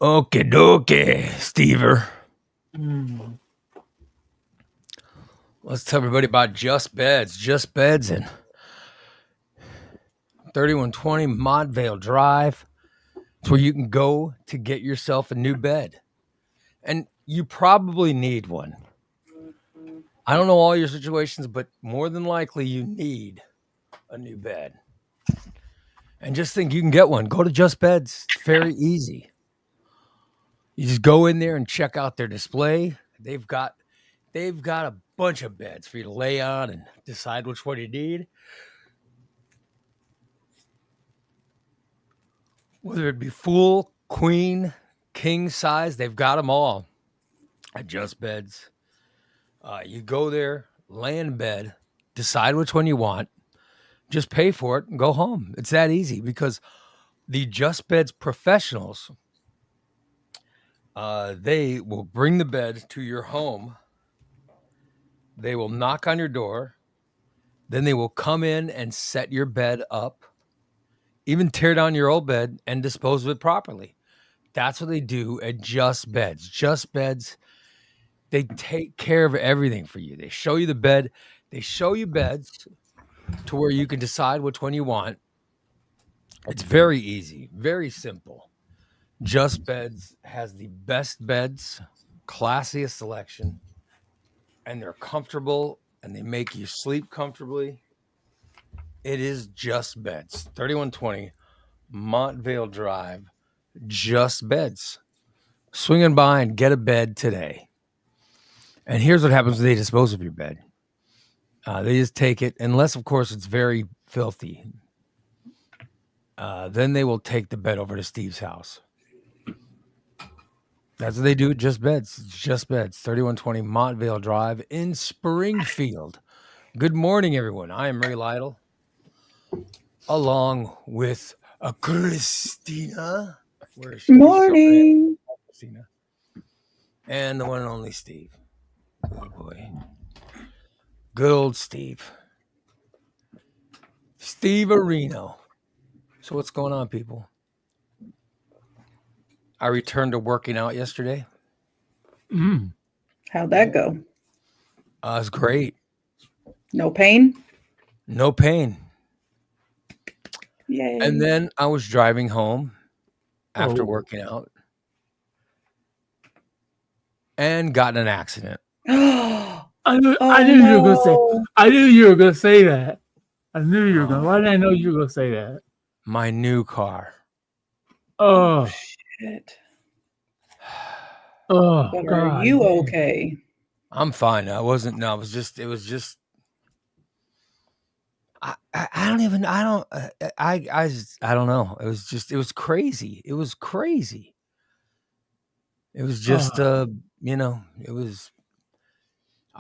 Okay, dokie, Stever. Let's tell everybody about Just Beds. Just Beds and 3120 Montvale Drive. It's where you can go to get yourself a new bed. And you probably need one. I don't know all your situations, but more than likely you need a new bed. And just think you can get one. Go to Just Beds. It's very easy. You just go in there and check out their display. They've got a bunch of beds for you to lay on and decide which one you need. Whether it be full, queen, king size, they've got them all at Just Beds. You go there, lay in bed, decide which one you want, just pay for it and go home. It's that easy because the Just Beds professionals, they will bring the bed to your home. They will knock on your door. Then they will come in and set your bed up, even tear down your old bed and dispose of it properly. That's what they do at Just Beds. Just Beds, they take care of everything for you. They show you the bed. They show you beds to where you can decide which one you want. It's very easy, very simple. Just Beds has the best beds, classiest selection, and they're comfortable and they make you sleep comfortably. It is Just Beds, 3120 Montvale Drive. Just Beds. Swing by and get a bed today. And here's what happens when they dispose of your bed. They just take it, unless, of course, it's very filthy. Then they will take the bed over to Steve's house. That's what they do at Just Beds. Just Beds, 3120 Montvale Drive in Springfield. Good morning, everyone. I am Ray Lytle, along with Christina. Where is she? Morning. Christina. And the one and only Steve. Oh, boy. Good old Steve. Steve Areno. So what's going on, people? I returned to working out yesterday. How'd that go? It was great. No pain? No pain. Yay. And then I was driving home after working out and got in an accident. I knew you were gonna say. I knew you were gonna say that. I knew you were gonna. Why did I know you were gonna say that? My new car. Oh shit. Oh but God. Are you okay? I'm fine. I wasn't. No, it was just. I don't know. It was just. It was crazy. It was crazy. It was just. It was.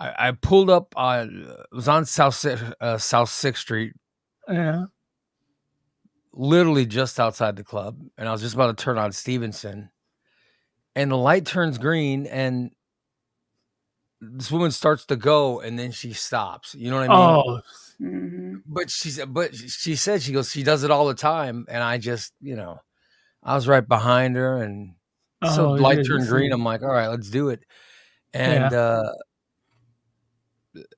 I pulled up. It was on South 6th Street. Yeah. Literally just outside the club, and I was just about to turn on Stevenson, and the light turns green, and this woman starts to go, and then she stops. You know what I mean? Oh. Mm-hmm. But she said, she goes, she does it all the time, and I just, I was right behind her, and so the light turned green. I'm like, all right, let's do it, and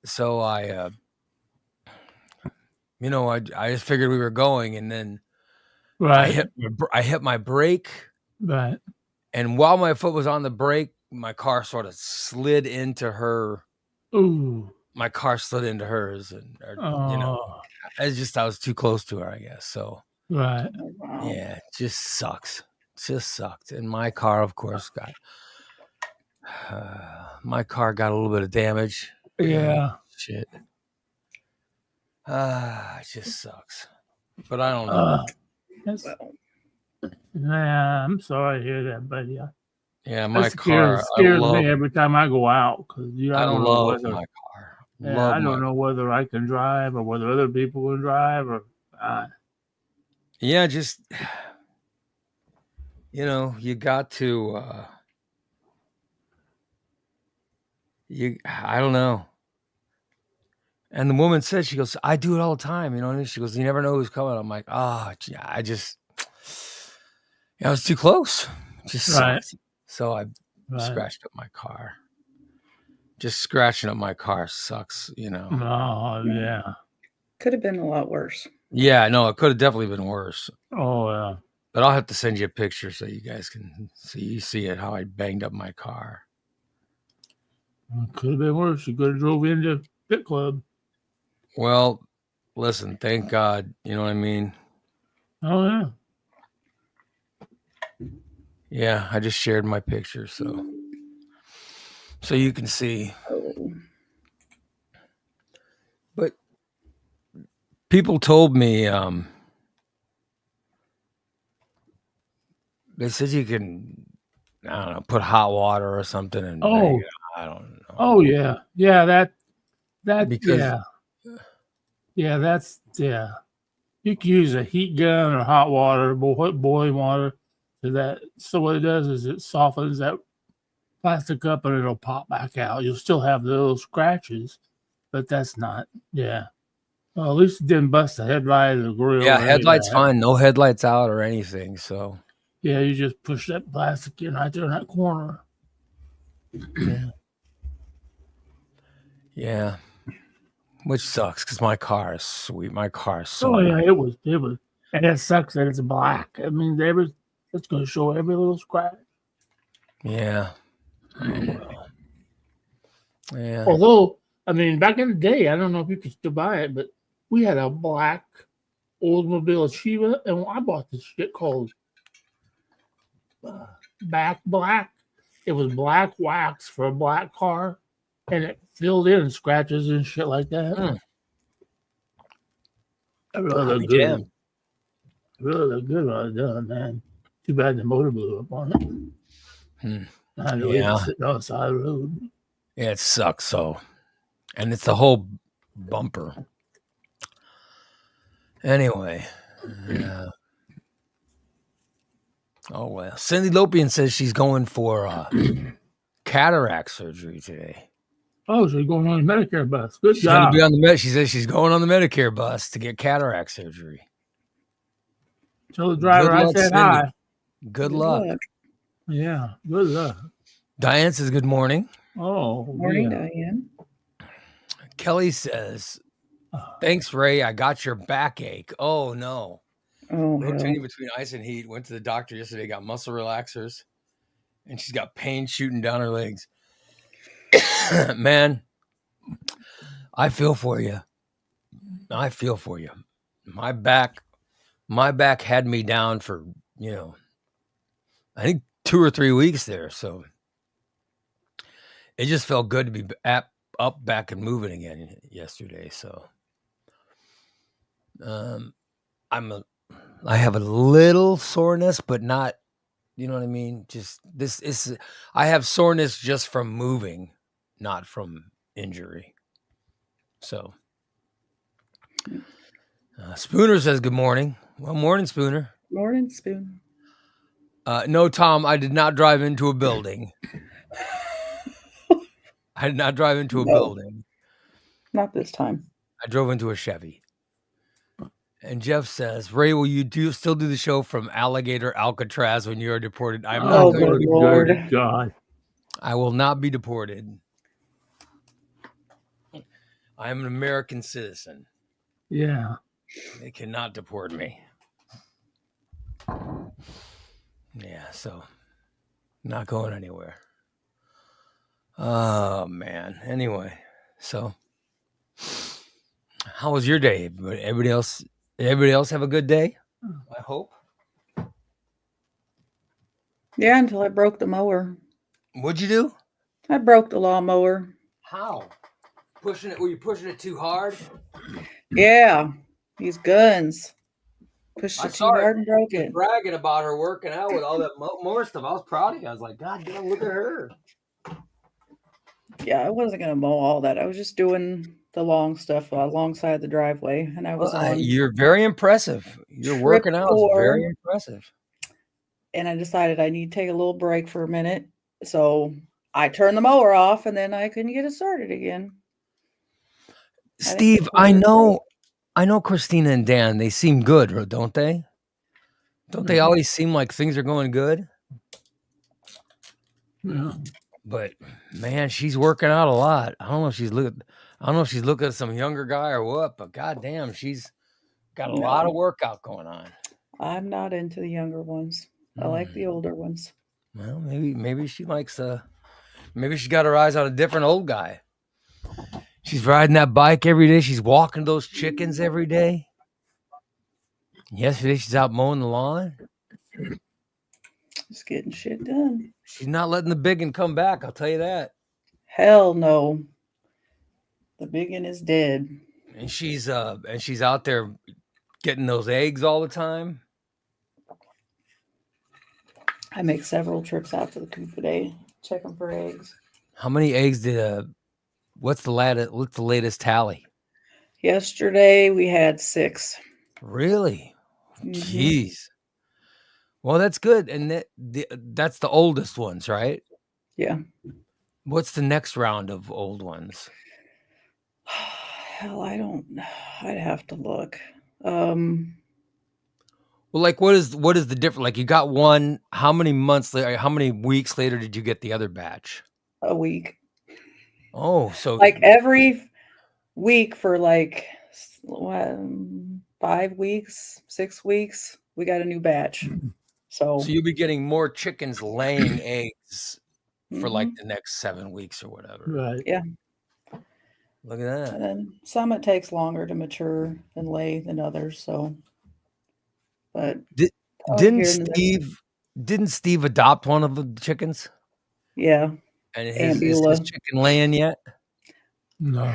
so I just figured we were going, and then I hit my brake, right, and while my foot was on the brake, my car sort of slid into her. Ooh. My car slid into hers, and I was too close to her, I guess. So right, yeah, it just sucks. It just sucked, and my car, of course, got a little bit of damage. Yeah, shit. It just sucks, but I don't know. Yeah, I'm sorry to hear that, buddy. Yeah, my car scares me every time I go out because I don't love my car. I don't know whether I can drive or whether other people can drive or. Yeah, just you got to. I don't know. And the woman said, she goes, I do it all the time. You know what I mean? She goes, you never know who's coming. I'm like, I was too close. Just Right. sucks. So I Right. scratched up my car. Just scratching up my car sucks, you know. Oh, yeah. Could have been a lot worse. Yeah, no, it could have definitely been worse. Oh, yeah. But I'll have to send you a picture so you guys can see it, how I banged up my car. Could have been worse. You could have drove into Pit Club. Well, listen, thank God, you know what I mean? Oh, yeah. Yeah, I just shared my picture so you can see. Oh. But people told me they said you can, I don't know, put hot water or something and bang Oh. it. I don't know. Oh, yeah. Yeah, that, Because yeah. Yeah, that's, yeah. You can use a heat gun or hot water, boiling water. So what it does is it softens that plastic up and it'll pop back out. You'll still have the little scratches, but that's not, yeah. Well, at least it didn't bust the headlight or the grill. yeah, or any of headlights that. fine, no headlights out or anything. So Yeah, you just push that plastic in right there in that corner. yeah, which sucks because my car is sweet. My car is so. Oh yeah, it was, and it sucks that it's black. I mean, it's going to show every little scratch. Yeah. Oh, well. Yeah. Although, I mean, back in the day, I don't know if you could still buy it, but we had a black Oldsmobile Achieva, and I bought this shit called Back Black. It was black wax for a black car, and it filled in scratches and shit like that. Mm. That really I'll looked be good. damned. Really looked good when I was done, man. Too bad the motor blew up on it. Hmm. I had to leave Yeah. it sitting on the side of the road. Yeah, it sucks. So, and it's the whole bumper. Anyway. Yeah. Oh well. Cindy Lopian says she's going for cataract surgery today. Oh, so you're going on the Medicare bus. Good She's going to job. be on the She says she's going on the Medicare bus to get cataract surgery. Tell the driver Good I luck, said Cindy. hi. Good luck. Yeah, good luck. Diane says good morning. Oh, Morning, yeah. Diane. Kelly says, thanks, Ray. I got your backache. Oh no. Oh, hell. Rotating between ice and heat. Went to the doctor yesterday, got muscle relaxers, and she's got pain shooting down her legs. Man, I feel for you. I feel for you. My back had me down for, I think 2 or 3 weeks there. So it just felt good to be up, back, and moving again yesterday. So I have a little soreness, but not, you know what I mean? Just I have soreness just from moving, not from injury. So Spooner says good morning. Well, morning, Spooner. Morning, Spoon. No, Tom, I did not drive into a building. I did not drive into a building. Not this time. I drove into a Chevy. And Jeff says, Ray, will you still do the show from Alligator Alcatraz when you are deported? I'm not Oh, going to good be Lord. deported. God. I will not be deported. I am an American citizen. Yeah. They cannot deport me. Yeah, so not going anywhere. Oh, man. Anyway, so how was your day? Everybody else have a good day? I hope. Yeah, until I broke the mower. What'd you do? I broke the lawnmower. How? Were you pushing it too hard? Yeah, these guns. Pushed I it too saw hard and broke it. Bragging about her working out with all that more stuff. I was proud of you. I was like, God damn, look at her. Yeah, I wasn't going to mow all that. I was just doing the long stuff alongside the driveway. And I was on. You're very impressive. Your working out is very impressive. And I decided I need to take a little break for a minute. So I turned the mower off and then I couldn't get it started again. Steve, I know Christina and Dan, they seem good, don't they? Don't they always seem like things are going good? Yeah. But man, she's working out a lot. I don't know if she's looking at some younger guy or what, but goddamn, she's got a lot of No, workout going on. I'm not into the younger ones. I like the older ones. Well, maybe she likes maybe she's got her eyes on a different old guy. She's riding that bike every day. She's walking those chickens every day. Yesterday she's out mowing the lawn. Just getting shit done. She's not letting the biggin come back, I'll tell you that. Hell no. The biggin is dead. And she's out there getting those eggs all the time. I make several trips out to the coop a day, checking for eggs. How many eggs did what's the latest tally? Yesterday we had 6. Really? Mhm. Jeez. Well, that's good. And that's the oldest ones, right? Yeah. What's the next round of old ones? Hell, I'd have to look. Well, like what is the difference? Like you got one, how many months later, how many weeks later did you get the other batch? A week. Oh, so Like every week for 5 weeks, 6 weeks, we got a new batch. So you'll be getting more chickens laying eggs for like mhm. the next 7 weeks or whatever. Right. Yeah. Look at that. And then some it takes longer to mature and lay than others. So, but Didn't Steve adopt one of the chickens? Yeah. And is Aunt his Beulah. chicken laying yet? No,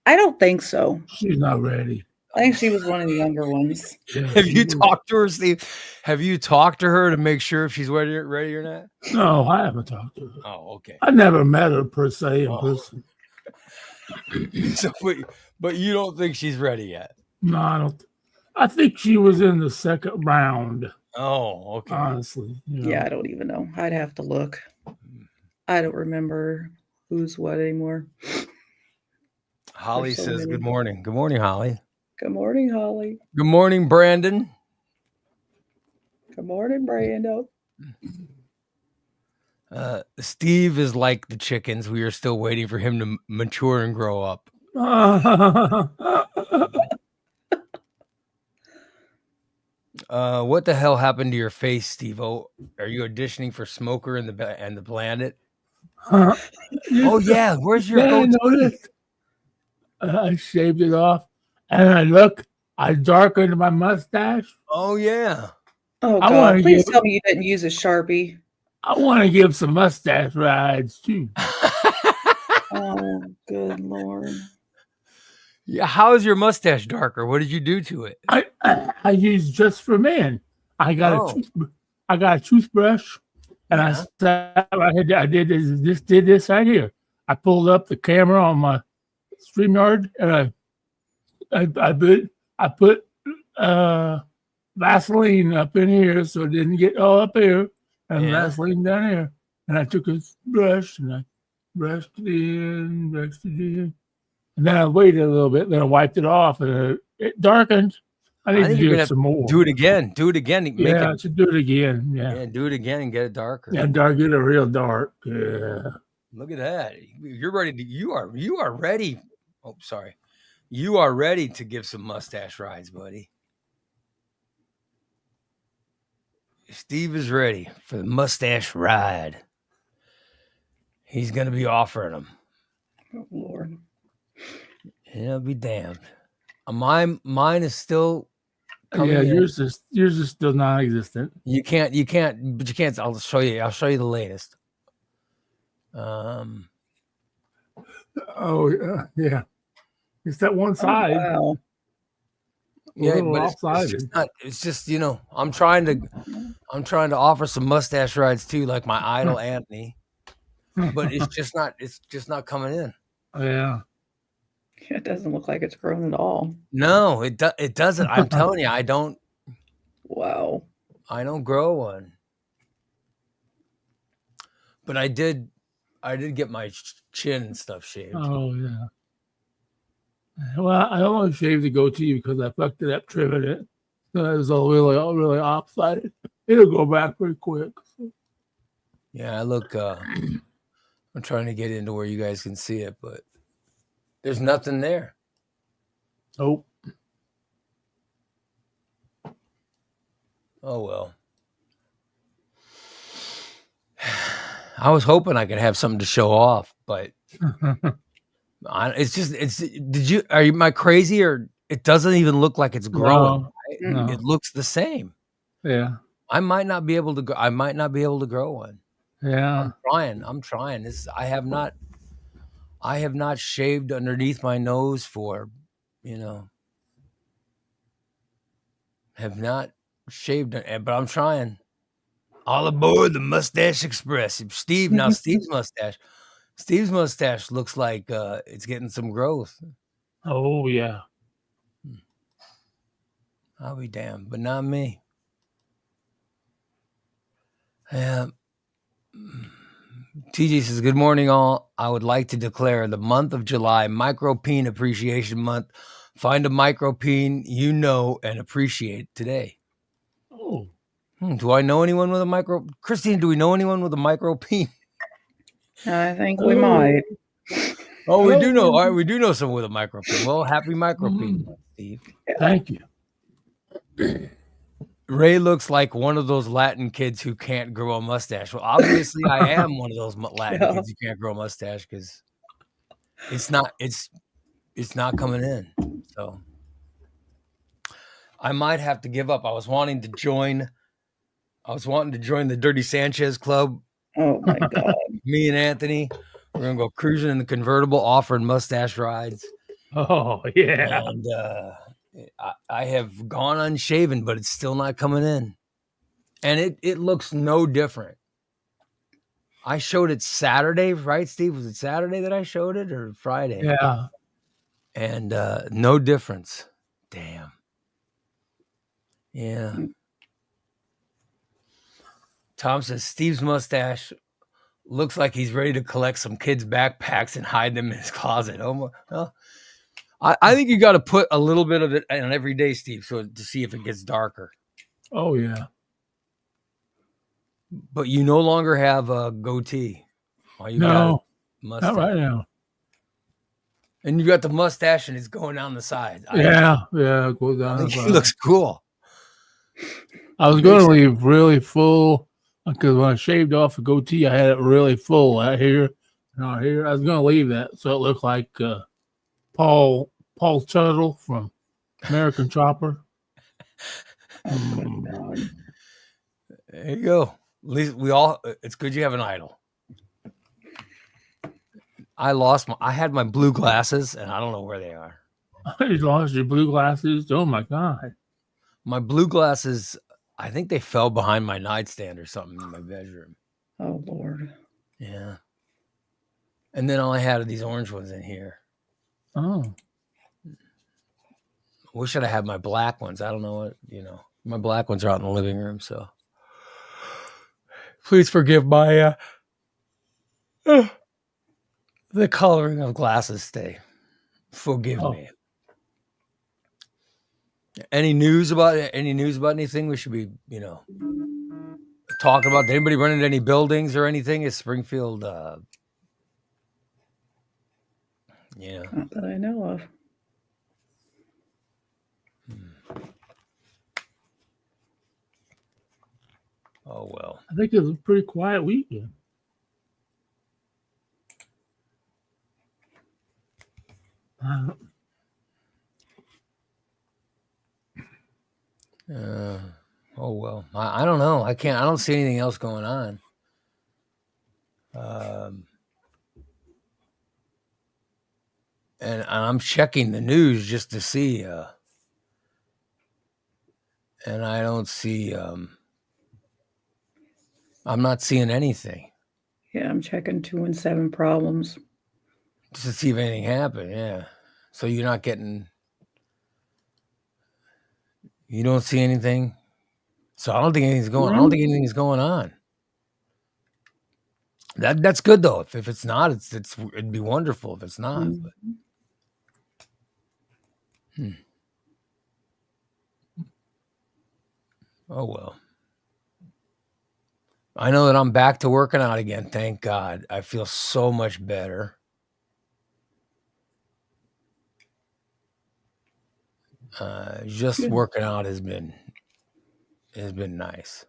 I don't think so. she's not ready. I think she was one of the younger ones. Yeah, Have she you was- talked to her, Steve? Have you talked to her to make sure if she's ready or not? No, I haven't talked to her. Oh, okay. I never met her per se in Oh. person. So, but you don't think she's ready yet? No, I don't. I think she was in the second round. Oh, okay. Honestly, you know. Yeah, I don't even know. I'd have to look. I don't remember who's what anymore. Holly so says, many. "Good morning." Good morning, Holly. Good morning, Holly. Good morning, Brandon. Good morning, Brando. Steve is like the chickens. We are still waiting for him to mature and grow up. What the hell happened to your face, Steve-O? Are you auditioning for Smoker and the Planet? Oh yeah, where's your Yeah, I goatee? noticed. I shaved it off, and I darkened my mustache. Oh yeah. Oh, I wanna God. Please give- tell me you didn't use a Sharpie. I want to give some mustache rides too. Oh, good Lord. Yeah, how is your mustache darker? What did you do to it? I use Just for Men. I got Oh. I got a toothbrush, and Yeah. I did this right here. I pulled up the camera on my StreamYard, and I put Vaseline up in here so it didn't get all up here, and Yeah. Vaseline down here. And I took a brush and I brushed it in, and then I waited a little bit. Then I wiped it off, and it darkened. I need to think you're do gonna it some more. Do it again. Do it again. Make Yeah, I it, should do it again. Yeah, do it again and get it darker. and get it real dark. Yeah. Look at that. You're ready to you are ready. Oh, sorry. You are ready to give some mustache rides, buddy. Steve is ready for the mustache ride. He's gonna be offering them. Oh, Lord. Yeah, be damned. Mine is still coming Yeah, in. yours is still non-existent. You can't, but you can't. I'll show you the latest. Oh yeah. It's that one side. Oh, wow. Yeah, little but it's just I'm trying to offer some mustache rides too, like my idol Anthony, but it's just not coming in. Yeah. It doesn't look like it's grown at all. No, it doesn't. I'm telling you, I don't Wow. grow one. But I did get my chin and stuff shaved. Oh yeah. Well, I only shaved the goatee because I fucked it up trimming it. So it was all really lopsided. It'll go back pretty quick. Yeah, I look. I'm trying to get into where you guys can see it, but there's nothing there. Nope. Oh well. I was hoping I could have something to show off, but it's just are you am I crazy, or it doesn't even look like it's growing? No, Right? no. It looks the same. Yeah. I might not be able to grow one. Yeah. I'm trying. I have not shaved underneath my nose for, have not shaved, but I'm trying. All aboard the Mustache Express. Steve's mustache looks like it's getting some growth. Oh, yeah. I'll be damned, but not me. Yeah. TJ says, good morning, all. I would like to declare the month of July Micropene Appreciation Month. Find a micropene you know and appreciate today. Oh. Do I know anyone with a micro? Christine, do we know anyone with a micropene? I think we might. Oh, we do know. All right, we do know someone with a micropene. Well, happy micropene, Steve. Thank you. Ray looks like one of those Latin kids who can't grow a mustache. Well, obviously, I am one of those Latin Yeah. kids who can't grow a mustache because it's not coming in. So I might have to give up. I was wanting to join the Dirty Sanchez Club. Oh my God. Me and Anthony, we're gonna go cruising in the convertible, offering mustache rides. Oh, yeah. And I have gone unshaven, but it's still not coming in. And it looks no different. I showed it Saturday, right, Steve? Was it Saturday that I showed it, or Friday? Yeah. And no difference. Damn. Yeah. Tom says Steve's mustache looks like he's ready to collect some kids' backpacks and hide them in his closet. Oh my, well, I think you got to put a little bit of it on every day, Steve, so to see if it gets darker. Oh, yeah. But you no longer have a goatee. All you got No, is mustache. not right now. And you got the mustache, and it's going down the side. Yeah. It goes I down. think the it side. looks cool. I was going to leave really full because when I shaved off the goatee, I had it really full out here and out here. I was going to leave that so it looked like Paul Tuttle from American Chopper. God. There you go. At least it's good you have an idol. I had my blue glasses, and I don't know where they are. You lost your blue glasses. Oh my God. My blue glasses, I think they fell behind my nightstand or something in my bedroom. Oh Lord. Yeah. And then all I had are these orange ones in here. Oh. Wish I'd have had my black ones. I don't know what, my black ones are out in the living room, so please forgive my the coloring of glasses stay. Forgive me. Any news about anything we should be, talking about? Did anybody run into any buildings or anything? Is Springfield Not that I know of. Oh well. I think it was a pretty quiet weekend. Oh well. I don't know. I don't see anything else going on. And I'm checking the news just to see, and I don't see. I'm not seeing anything. Yeah, I'm checking 2 and 7 problems. Just to see if anything happened. Yeah. So you're not getting. You don't see anything. So I don't think anything's going. I don't think anything's going on. That's good though. If it's not, it'd be wonderful if it's not. Mm-hmm. But, Oh well. I know that I'm back to working out again. Thank God. I feel so much better. Just Good. working out has been nice.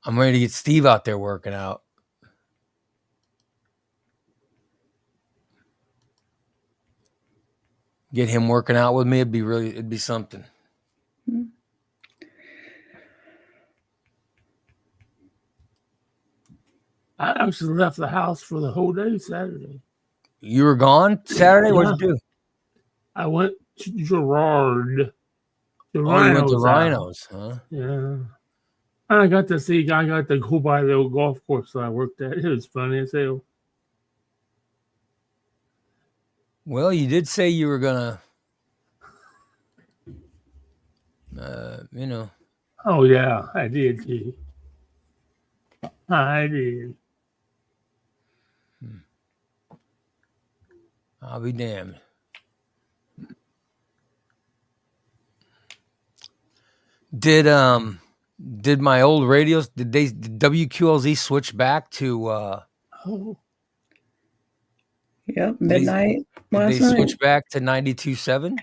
I'm ready to get Steve out there working out. Get him working out with me. It'd be something. I actually left the house for the whole day Saturday. You were gone Saturday? What'd you do? I went to Gerard. The Oh, you went to Rhinos. Rhinos, huh? Yeah. I got to go by the old golf course that I worked at. It was funny as hell. Well, you did say you were gonna, Oh yeah, I did too. I did. I'll be damned. Did my old radios? Did WQLZ switch back to? Oh, Yep, midnight Did last they night. switch back to 92.7?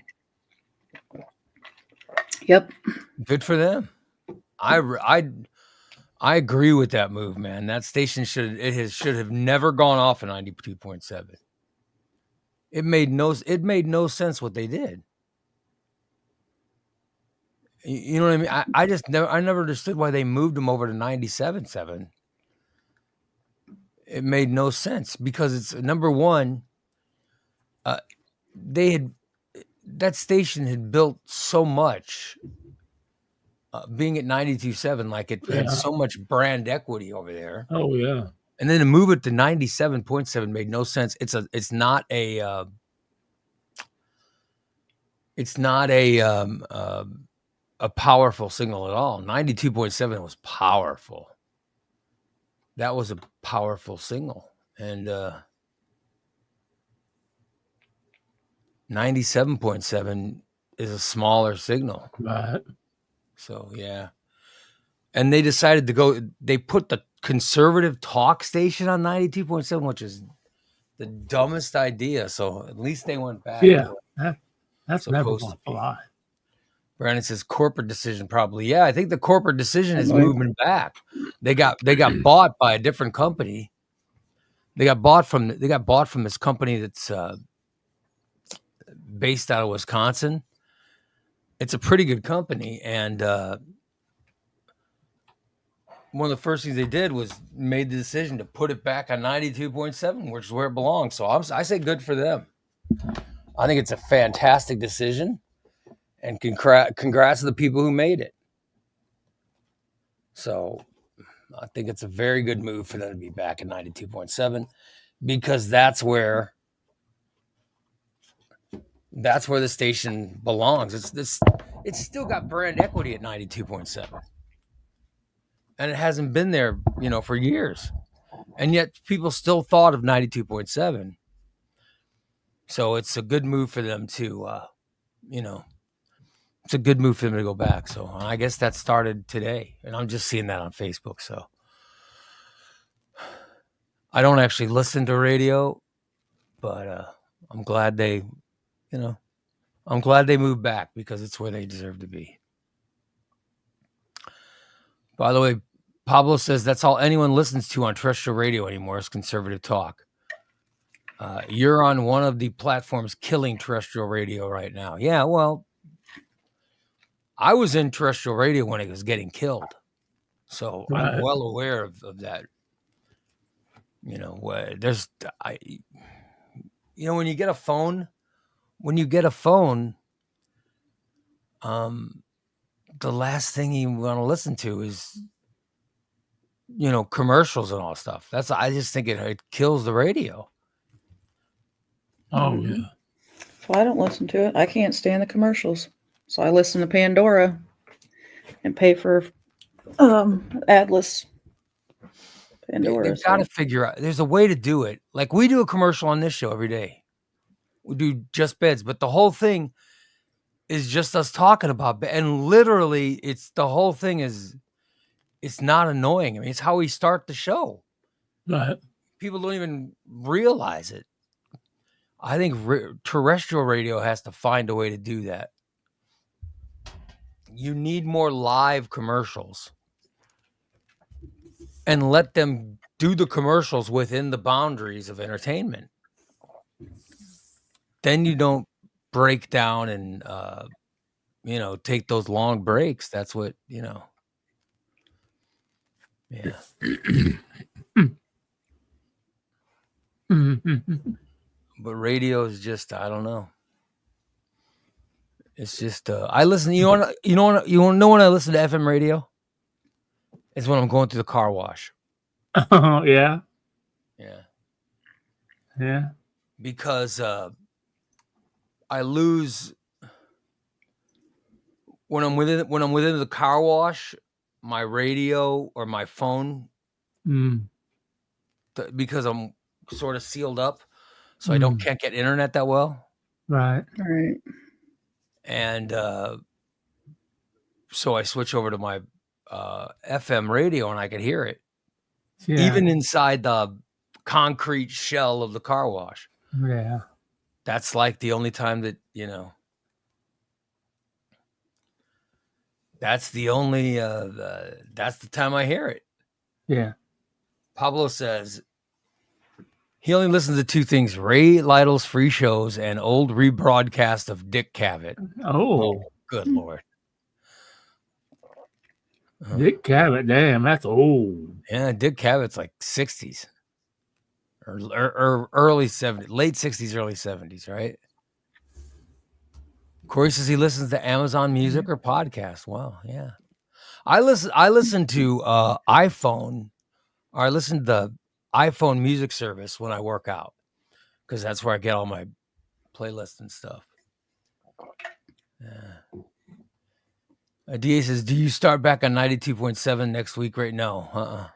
Yep. Good for them. I agree with that move, man. That station should have never gone off at 92.7. It made no sense what they did. You know what I mean? I never understood why they moved them over to 97.7. It made no sense because it's number one. That station had built so much, being at 92.7, like it had so much brand equity over there. Oh yeah. And then to move it to 97.7 made no sense. It's not a powerful signal at all. 92.7 was powerful. That was a powerful signal. And 97.7 is a smaller signal. Right. So yeah. And they decided they put the conservative talk station on 92.7, which is the dumbest idea. So at least they went back. Yeah. That's never going to fly. Brandon says corporate decision, probably. Yeah, I think the corporate decision is moving back. They got bought by a different company. They got bought from this company that's based out of Wisconsin. It's a pretty good company, and one of the first things they did was made the decision to put it back on 92.7, which is where it belongs. So I say good for them. I think it's a fantastic decision, and congrats to the people who made it. So I think it's a very good move for them to be back at 92.7 because that's where the station belongs. It's still got brand equity at 92.7. And it hasn't been there, for years. And yet people still thought of 92.7. So it's a good move for them to, it's a good move for them to go back. So I guess that started today. And I'm just seeing that on Facebook. So I don't actually listen to radio, but I'm glad they moved back because it's where they deserve to be. By the way, Pablo says that's all anyone listens to on terrestrial radio anymore is conservative talk. You're on one of the platforms killing terrestrial radio right now. Yeah, well, I was in terrestrial radio when it was getting killed. So I'm well aware of that. When you get a phone, the last thing you want to listen to is, commercials and all stuff. I just think it kills the radio. Oh yeah. Well, I don't listen to it. I can't stand the commercials. So I listen to Pandora and pay for adless Pandora. They've got to figure out. There's a way to do it. Like we do a commercial on this show every day. We do just beds, but the whole thing, is just us talking about, and literally, it's the whole thing is, it's not annoying. I mean, it's how we start the show. Right. People don't even realize it. I think terrestrial radio has to find a way to do that. You need more live commercials and let them do the commercials within the boundaries of entertainment. Then you don't break down and, take those long breaks. That's what, yeah. But radio is just, I don't know. It's just, I listen, you want to know when I listen to FM radio? It's when I'm going through the car wash. Yeah. Yeah. Yeah. Because I lose when I'm within the car wash, my radio or my phone, because I'm sort of sealed up, so I can't get internet that well. Right. Right. And so I switch over to my FM radio, and I can hear it, even inside the concrete shell of the car wash. Yeah. That's like the only time that, that's the only, that's the time I hear it. Yeah. Pablo says he only listens to two things: Ray Lytle's free shows and old rebroadcast of Dick Cavett. Oh, good Lord. Dick Cavett, damn, that's old. Yeah, Dick Cavett's like 60s or early 70s, late 60s, early 70s, right? Corey says he listens to Amazon Music or podcasts. Wow, yeah. I listen to iPhone, or I listen to the iPhone music service when I work out, because that's where I get all my playlists and stuff. Yeah. DA says, do you start back on 92.7 next week? Right? No.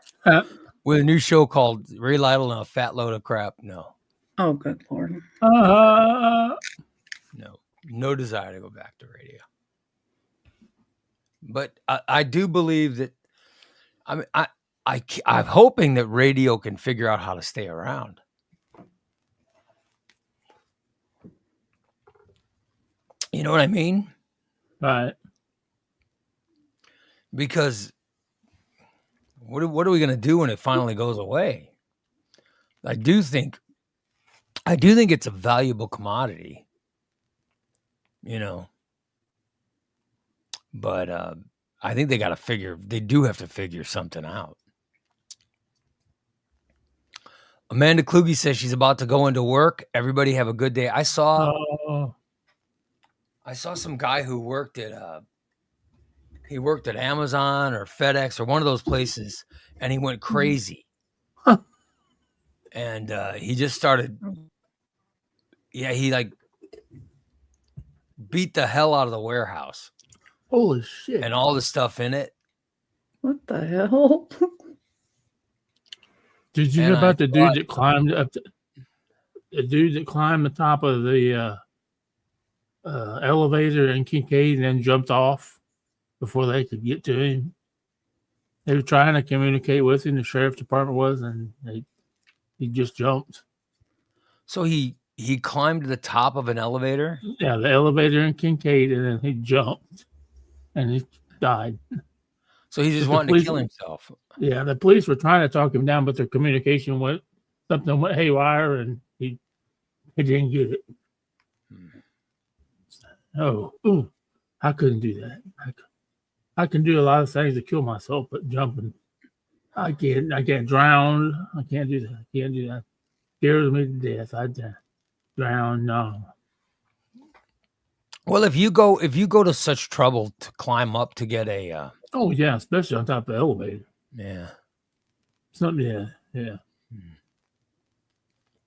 With a new show called Ray Lytle and a Fat Load of Crap? No. Oh, good Lord. No desire to go back to radio. But I do believe that, I'm hoping that radio can figure out how to stay around. You know what I mean? Right. Because what are we going to do when it finally goes away? I do think it's a valuable commodity, but I think they do have to figure something out. Amanda Kluge says she's about to go into work. Everybody have a good day. I saw some guy who worked at Amazon or FedEx or one of those places, and he went crazy. And he just started. Yeah, he like beat the hell out of the warehouse. Holy shit. And all the stuff in it. What the hell? Did you hear about the dude that climbed up the top of the elevator in Kincaid and then jumped off before they could get to him? They were trying to communicate with him, the sheriff's department was, and he just jumped. So he climbed to the top of an elevator? Yeah, the elevator in Kincaid, and then he jumped and he died. So he just wanted to kill himself. Yeah, the police were trying to talk him down, but their communication went haywire, and he didn't get it. Oh, I couldn't do that. I can do a lot of things to kill myself, but jumping, I can't drown. I can't do that. I can't do that. Scares me to death. I'd drown. No. Well, if you go to such trouble to climb up to get a oh yeah, especially on top of the elevator. Yeah. Something. Yeah.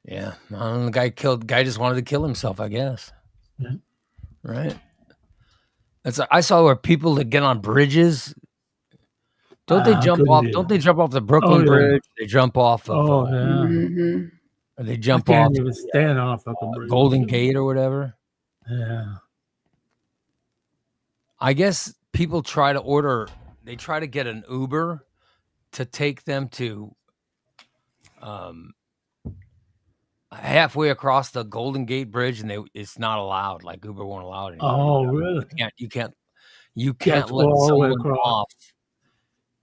Yeah. The guy just wanted to kill himself, I guess. Yeah. Right. I saw where people that get on bridges, don't they jump off the Brooklyn Bridge? They jump off of Mm-hmm. or they jump I can't off even stand on a fucking bridge. Golden Gate or whatever. Yeah. I guess people try to order. They try to get an Uber to take them to halfway across the Golden Gate Bridge, and it's not allowed. Like Uber won't allow it anymore. Oh, really? You You have can't to let go all the way someone across. off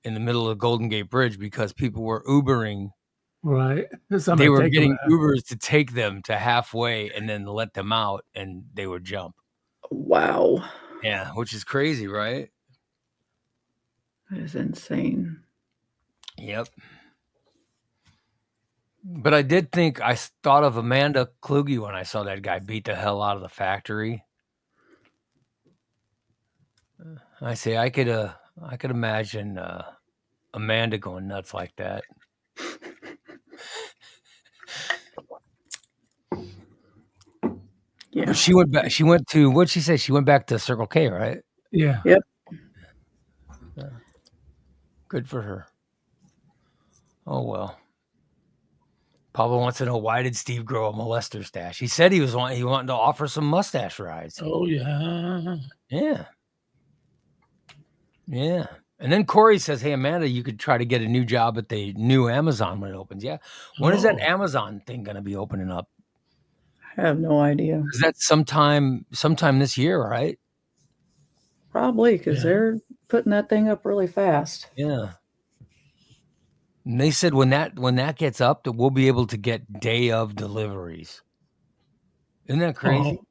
in the middle of the Golden Gate Bridge because people were Ubering. Right. They Somebody were take getting them. Ubers to take them to halfway and then let them out, and they would jump. Wow. Yeah, which is crazy, right? That is insane. Yep. But I did think I thought of Amanda Kluge when I saw that guy beat the hell out of the factory. I say I could imagine Amanda going nuts like that. Yeah. But she went back. She went to what'd she say? She went back to Circle K, right? Yeah. Yep. Good for her. Oh well. Pablo wants to know, why did Steve grow a molester stash? He said he wanted to offer some mustache rides. Oh, yeah. Yeah. Yeah. And then Corey says, hey, Amanda, you could try to get a new job at the new Amazon when it opens. Yeah. When is that Oh. Amazon thing going to be opening up? I have no idea. Is that sometime this year, right? Probably because Yeah. they're putting that thing up really fast. Yeah. And they said when that gets up, that we'll be able to get day of deliveries. Isn't that crazy? Oh.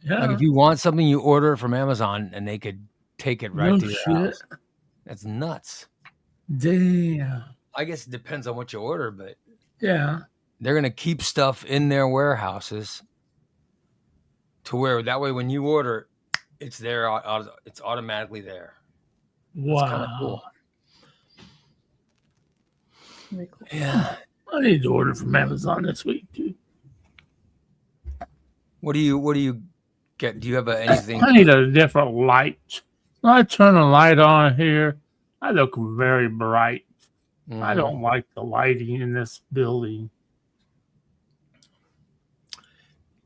Yeah. Like if you want something, you order it from Amazon and they could take it right No to your shit. house. That's nuts. Damn. I guess it depends on what you order, but Yeah. they're going to keep stuff in their warehouses to where that way when you order, it's there. It's automatically there. That's kind of cool. Wow. Very cool. Yeah. I need to order from Amazon this week, too. What do you get? Do you have anything? I need a different light. When I turn a light on here, I look very bright. I Mhm. don't like the lighting in this building.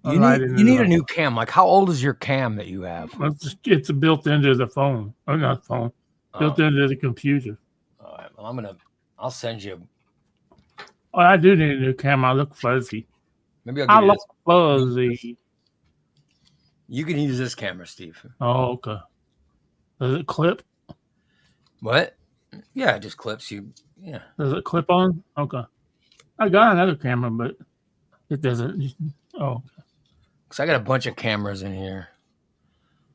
You need a new cam. Like, how old is your cam that you have? It's built into the phone. Or not phone. Built into the computer. All right. Well, I'll send you. Oh, I do need a new camera. I look fuzzy. Maybe I'll I give you look this. fuzzy. You can use this camera, Steve. Oh, okay. Does it clip? What? Yeah, it just clips you. Yeah. Does it clip on? Okay. I got another camera, but it doesn't. Oh, Because I got a bunch of cameras in here.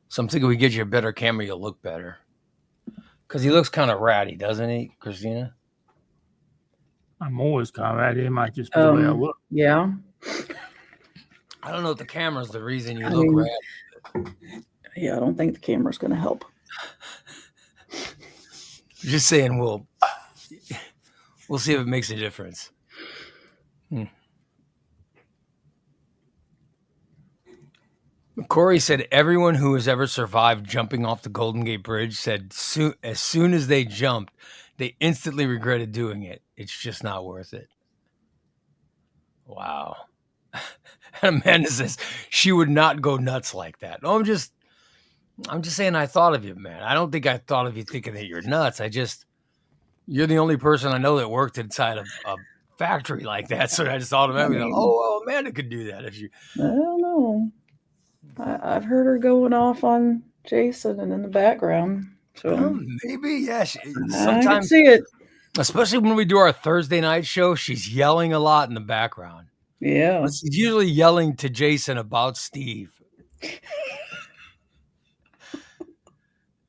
So I'm thinking we get you a better camera, you'll look better. Because he looks kind of ratty, doesn't he, Christina? I'm always kind of ratty. It might just be the way I look. Yeah. I don't know if the camera's the reason you I look mean- ratty. Yeah, I don't think the camera's going to help. Just saying, we'll see if it makes a difference. Corey said everyone who has ever survived jumping off the Golden Gate Bridge said as soon as they jumped, they instantly regretted doing it. It's just not worth it. Wow. And Amanda says she would not go nuts like that. No, I'm just saying I thought of you, man. I don't think I thought of you thinking that you're nuts. You're the only person I know that worked inside a factory like that. So I just automatically go, oh, well, Amanda could do that if you. I don't know. I've heard her going off on Jason and in the background. So Maybe, yeah. I can Sometimes, see it. especially when we do our Thursday night show, she's yelling a lot in the background. Yeah. But she's usually yelling to Jason about Steve.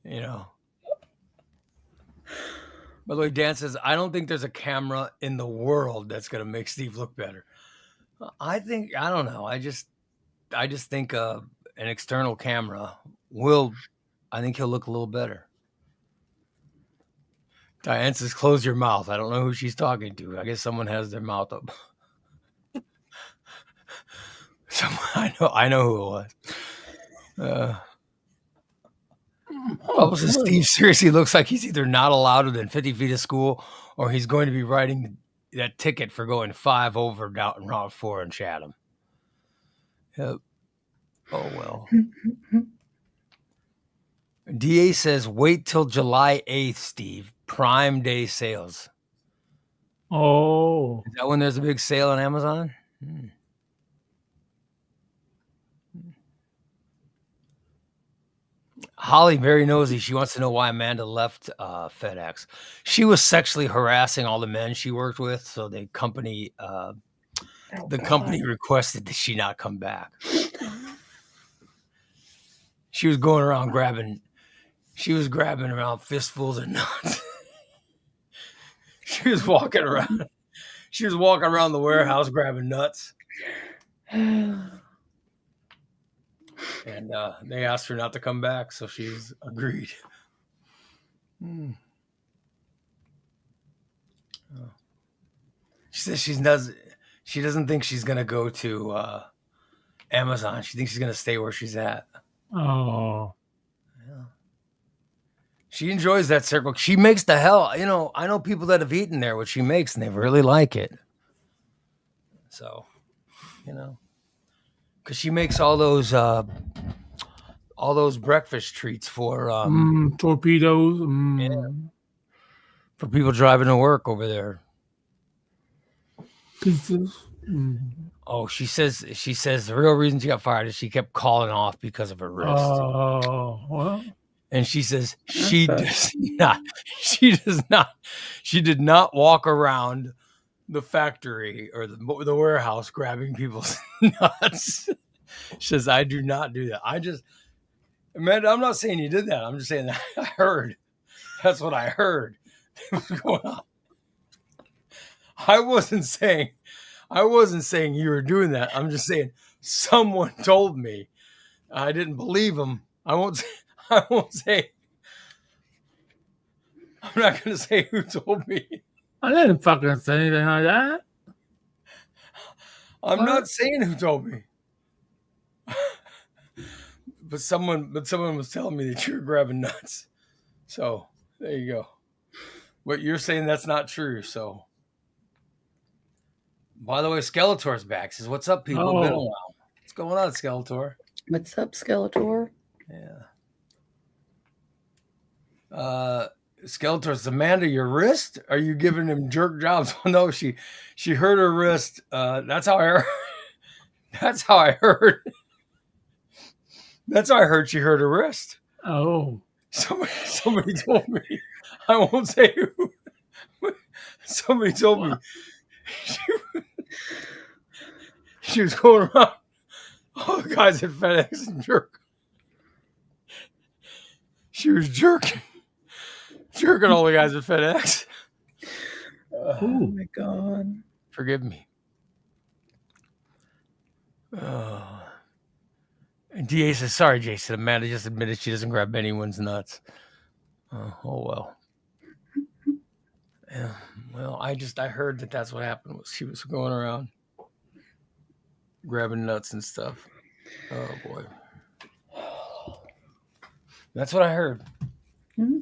You know. By the way, Dan says, I don't think there's a camera in the world that's going to make Steve look better. I don't know. I just think an external camera I think he'll look a little better. Diane says, close your mouth. I don't know who she's talking to. I guess someone has their mouth up. I know who it was. Steve seriously looks like he's either not allowed within 50 feet of school or he's going to be writing that ticket for going 5 over down Route 4 in Chatham. Yep. Oh, well. DA says, wait till July 8th, Steve. Prime Day sales. Oh, Is that when there's a big sale on Amazon? Holly, very nosy. She wants to know why Amanda left FedEx. She was sexually harassing all the men she worked with, so the company requested that she not come back. She was going around grabbing around fistfuls of nuts. She was walking around the warehouse grabbing nuts. And they asked her not to come back, so she's agreed. She says she doesn't think she's gonna go to Amazon. She thinks she's gonna stay where she's at. oh, She enjoys that circle. She makes the hell. I know people that have eaten there what she makes, and they really like it. So, because she makes all those breakfast treats for torpedoes. for people driving to work over there. Pizzas. Oh, she says the real reason she got fired is she kept calling off because of her wrist. Oh, well. And she says she did not walk around the factory or the warehouse grabbing people's nuts. She says, I do not do that. Amanda, I'm not saying you did that. I'm just saying that I heard. That's what I heard was going on. I wasn't saying you were doing that. I'm just saying someone told me. I didn't believe them. I won't say. I'm not going to say who told me. I didn't fucking say anything like that. I'm not saying who told me. But someone was telling me that you were grabbing nuts. So there you go. But you're saying that's not true. So, by the way, Skeletor's back. Says, "What's up, people? Been a while. What's going on, Skeletor? What's up, Skeletor? Yeah. Skeletor's Amanda, your wrist? Are you giving him jerk jobs? No, she hurt her wrist. That's how I heard. That's how I heard. That's how I heard she hurt her wrist. Oh. Somebody told me. I won't say who. Somebody told me she was going around all the guys at FedEx and jerk. She was jerking all the guys at FedEx. Oh my God. Forgive me. And DA says, sorry, Jason. Amanda just admitted she doesn't grab anyone's nuts. Oh well. Yeah. Well, I heard that's what happened. She was going around grabbing nuts and stuff. Oh boy. That's what I heard. Mm-hmm.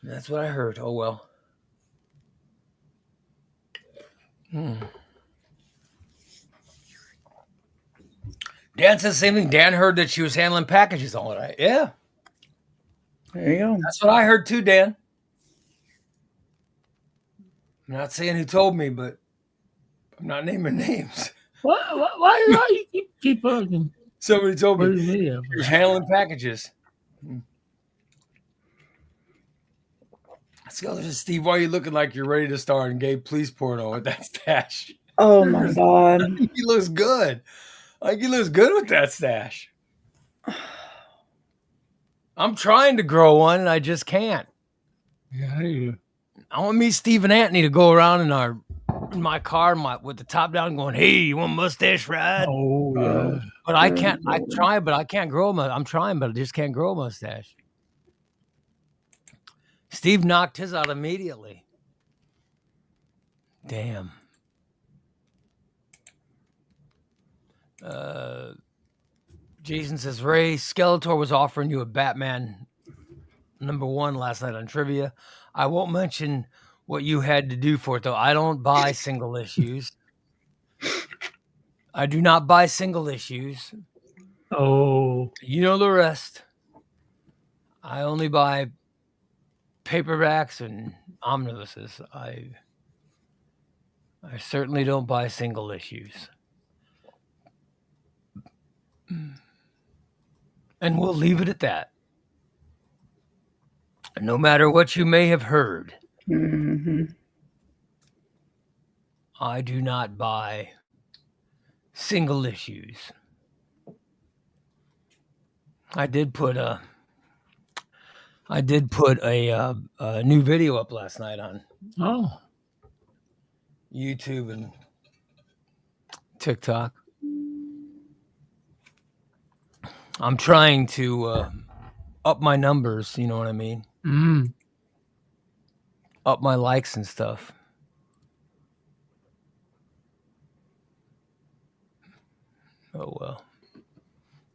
That's what I heard. Oh well. Dan says the same thing. Dan heard that she was handling packages all night. Yeah. There you go. That's what I heard too, Dan. I'm not saying who told me, but I'm not naming names. Why you keep fucking? Somebody told me she was handling packages. Skeletor says, Steve, why are you looking like you're ready to star in gay police porno with that stash? Oh my God. He looks good. Like he looks good with that stash. I'm trying to grow one and I just can't. Yeah. I want me, Steve, and Anthony to go around in my car with the top down going, hey, you want a mustache ride? Oh, yeah. But I can't. I try, but I can't grow I'm trying, but I just can't grow a mustache. Steve knocked his out immediately. Damn. Jason says, Ray, Skeletor was offering you a Batman #1 last night on trivia. I won't mention what you had to do for it, though. I don't buy single issues. I do not buy single issues. Oh. You know the rest. I only buy paperbacks and omnibuses. I certainly don't buy single issues. And we'll leave it at that. No matter what you may have heard, Hmm. I do not buy single issues. I did put a new video up last night on Oh, YouTube and TikTok. I'm trying to up my numbers, you know what I mean? mm. Up my likes and stuff. Oh well.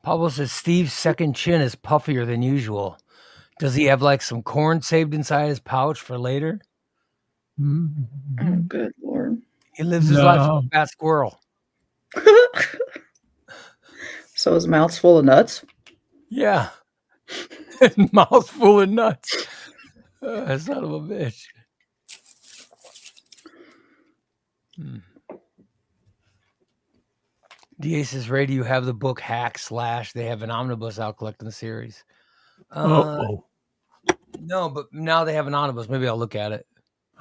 Pablo says Steve's second chin is puffier than usual. Does he have like some corn saved inside his pouch for later? Mm. Oh, good Lord. He lives his life like No. a fat squirrel. So his mouth's full of nuts? Yeah. His mouth full of nuts. Son of a bitch. DA says, Ray, do you have the book Hack / they have an omnibus out collecting the series? Oh. No, but now they have an omnibus. Maybe I'll look at it.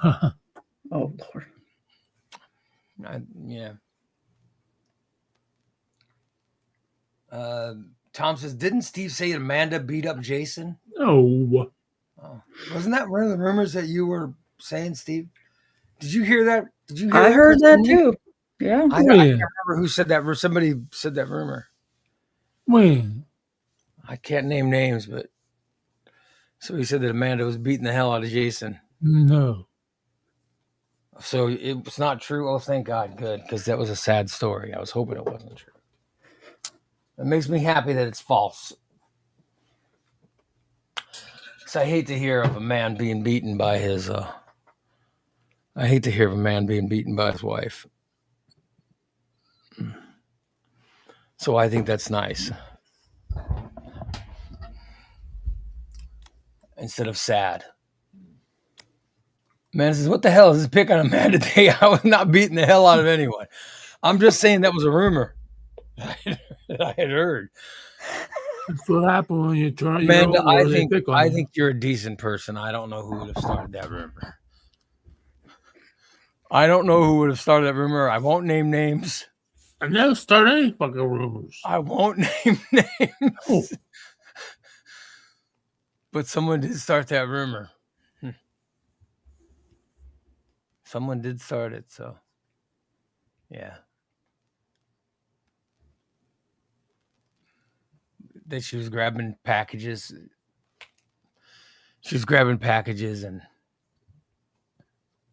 Oh, Lord. Yeah. Tom says, didn't Steve say Amanda beat up Jason? Oh. Oh. Wasn't that one of the rumors that you were saying, Steve? Did you hear that? Did you hear I that, heard that Christina? too. Yeah. I can't When? remember who said that. Somebody said that rumor. When? I can't name names, but so he said that Amanda was beating the hell out of Jason. No. So it was not true. Oh, thank God. Good. Because that was a sad story. I was hoping it wasn't true. It makes me happy that it's false. Because I hate to hear of a man being beaten by his, I hate to hear of a man being beaten by his wife. So I think that's nice. Instead of sad. Man says, what the hell is this pick on Amanda Day? I was not beating the hell out of anyone. I'm just saying that was a rumor that I had heard. That's what happened when you turn your Amanda, over, they pick on I you. think you're a decent person. I don't know who would have started that rumor. I don't know who would have started that rumor. I won't name names. I never start any fucking rumors. I won't name names. Oh. But someone did start that rumor. Someone did start it, so yeah. That she was grabbing packages. She was grabbing packages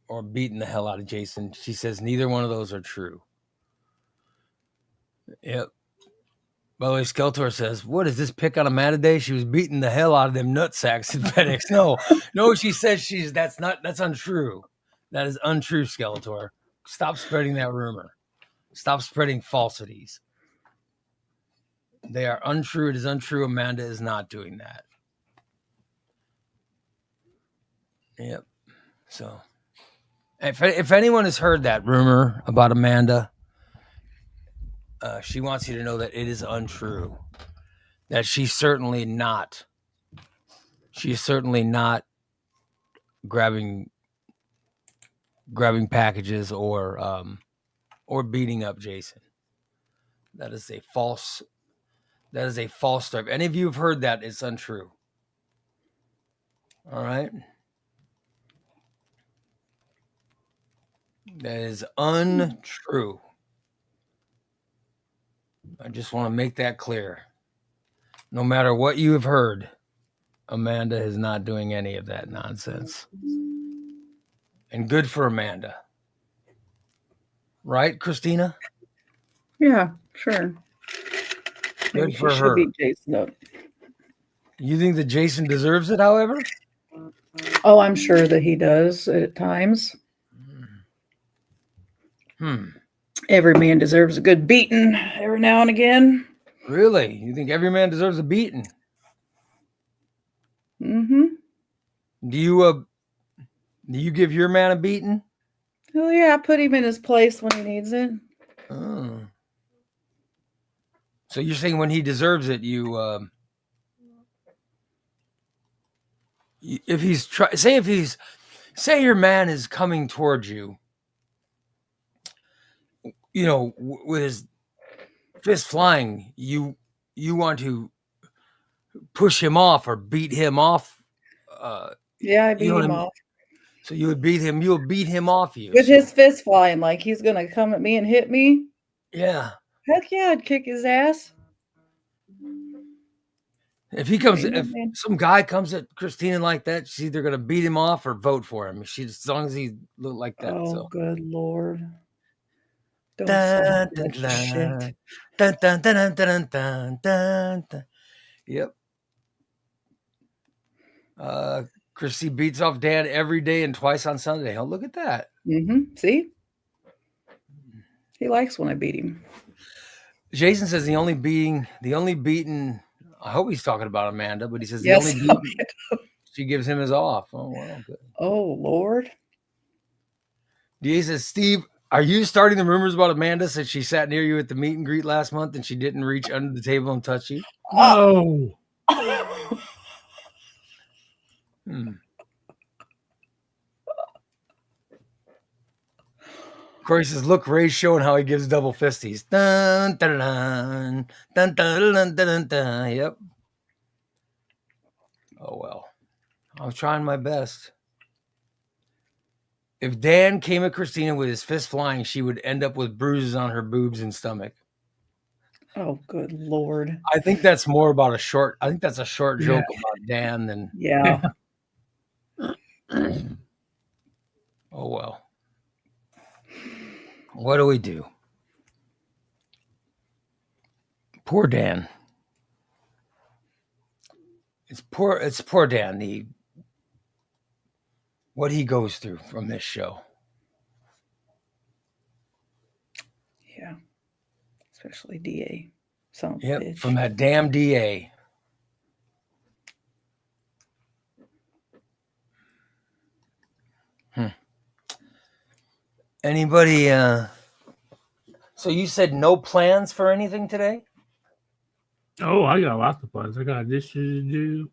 or beating the hell out of Jason. She says neither one of those are true. Yep. By the way, Skeletor says, what is this pick on Amanda Day? She was beating the hell out of them nutsacks in FedEx. No, she says that's untrue. That is untrue, Skeletor. Stop spreading that rumor. Stop spreading falsities. They are untrue. It is untrue. Amanda is not doing that. Yep. So if anyone has heard that rumor about Amanda, she wants you to know that it is untrue. That she's certainly not grabbing packages or beating up Jason. That is a false story. If any of you have heard that, it's untrue. All right. That is untrue. I just want to make that clear. No matter what you have heard, Amanda is not doing any of that nonsense. And good for Amanda. Right, Christina? Yeah, sure. Good Maybe for she should her. beat Jason up. You think that Jason deserves it, however? Oh, I'm sure that he does at times. Every man deserves a good beating every now and again. Really? You think every man deserves a beating? Mm-hmm. Do you give your man a beating? Oh yeah, I put him in his place when he needs it. Oh. So you're saying when he deserves it, if he's say your man is coming towards you, with his fist flying, you want to push him off or beat him off. Yeah, I You beat know what I him mean? off So you'll beat him off you. with So, his fist flying, like he's gonna come at me and hit me. yeah. Heck yeah, I'd kick his ass. If some guy comes at Christina like that, she's either gonna beat him off or vote for him. As long as he look like that. Oh, So good Lord. Don't dun, start dun, that shit. dun, dun, dun, dun, dun, dun, dun, dun. Yep. Christy beats off Dan every day and twice on Sunday. Oh, look at that. Mm-hmm. See? He likes when I beat him. Jason says the only beating, I hope he's talking about Amanda, but he says Yes. the only beating she gives him is off. Oh, well, good. Oh, Lord. DA says, Steve, are you starting the rumors about Amanda since she sat near you at the meet and greet last month and she didn't reach under the table and touch you? No. Corey says, look, Ray's showing how he gives double fisties. Dun, dun, dun, dun, dun, dun, dun, dun, dun. Yep. Oh, well. I was trying my best. If Dan came at Christina with his fist flying, she would end up with bruises on her boobs and stomach. Oh, good Lord. I think that's more about a short joke about Dan than. Yeah. Oh, well. What do we do? Poor Dan. It's poor Dan. What he goes through from this show. Yeah. Especially DA. Son Yep, bitch. from that damn DA. Anybody? So you said no plans for anything today? Oh, I got lots of plans. I got dishes to do.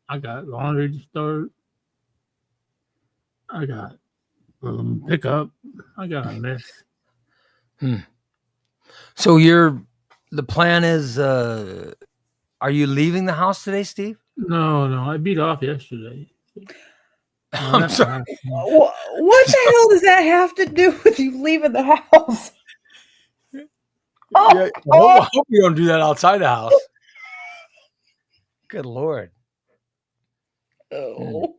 I got laundry to start. I got pickup. I got a mess. So the plan is, are you leaving the house today, Steve? No, I beat off yesterday. I'm sorry. What the hell does that have to do with you leaving the house? I hope you don't do that outside the house. Good Lord. Oh.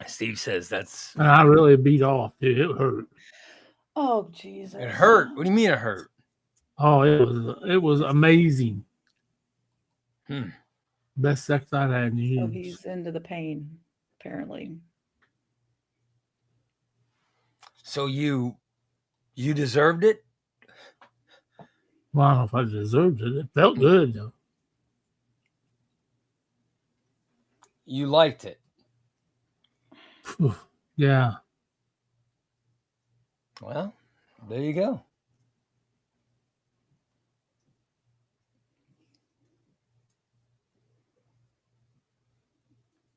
Steve says that's. And I really beat off, dude. It hurt. Oh, Jesus. It hurt. What do you mean it hurt? Oh, it was amazing. Best sex I've had in years. Oh, he's into the pain, apparently. So you deserved it? Well, I don't know if I deserved it. It felt good, though. You liked it? Yeah. Well, there you go.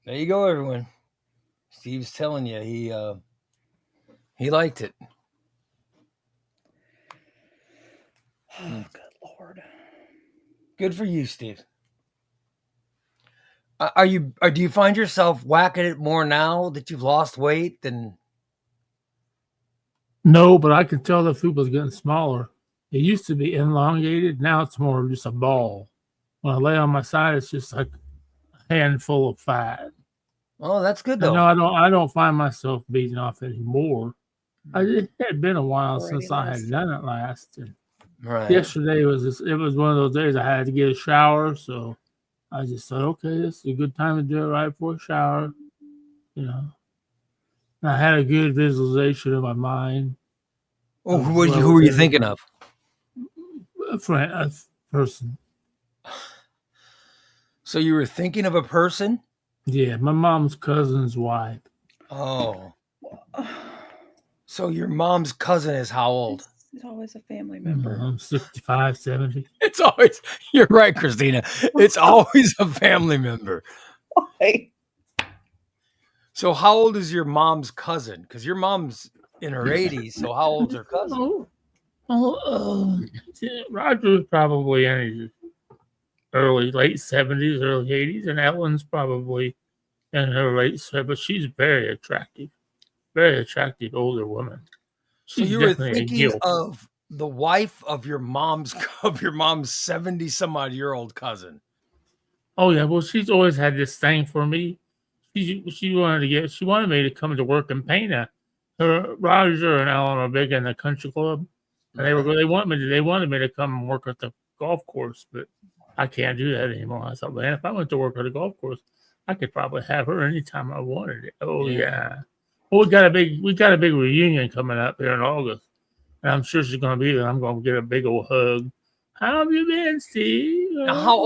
There you go, everyone. Steve's telling you he liked it. Oh, good Lord. Good for you, Steve. Do you find yourself whacking it more now that you've lost weight than? No, but I could tell the food was getting smaller. It used to be elongated. Now it's more just a ball. When I lay on my side, it's just like a handful of fat. Oh, that's good though. No, I don't find myself beating off anymore. It had been a while since I had done it last. And right. Yesterday it was one of those days I had to get a shower, so I just thought, okay, this is a good time to do it right before a shower. And I had a good visualization in my mind. Oh, who were you thinking of? a person. So you were thinking of a person? Yeah, my mom's cousin's wife. Oh. So your mom's cousin is how old? It's always a family member. 65, 70. It's always, you're right, Christina. It's always a family member. Hey, So how old is your mom's cousin? Because your mom's in her 80s. So how old's her cousin? Roger's probably in his late 70s, early 80s, and Ellen's probably in her late 70s. But she's very attractive older woman. So She's you were definitely a thinking guilt. of the wife of your mom's 70 some odd year old cousin. Oh yeah, well she's always had this thing for me. She wanted me to come to work in Pana. Her Roger and Ellen are big in the country club. And they wanted me to come and work at the golf course, but I can't do that anymore. I thought, man, if I went to work at a golf course, I could probably have her anytime I wanted it. Oh yeah. Well, we got a big reunion coming up here in August. And I'm sure she's gonna be there. I'm gonna get a big old hug. How have you been, Steve? Now, how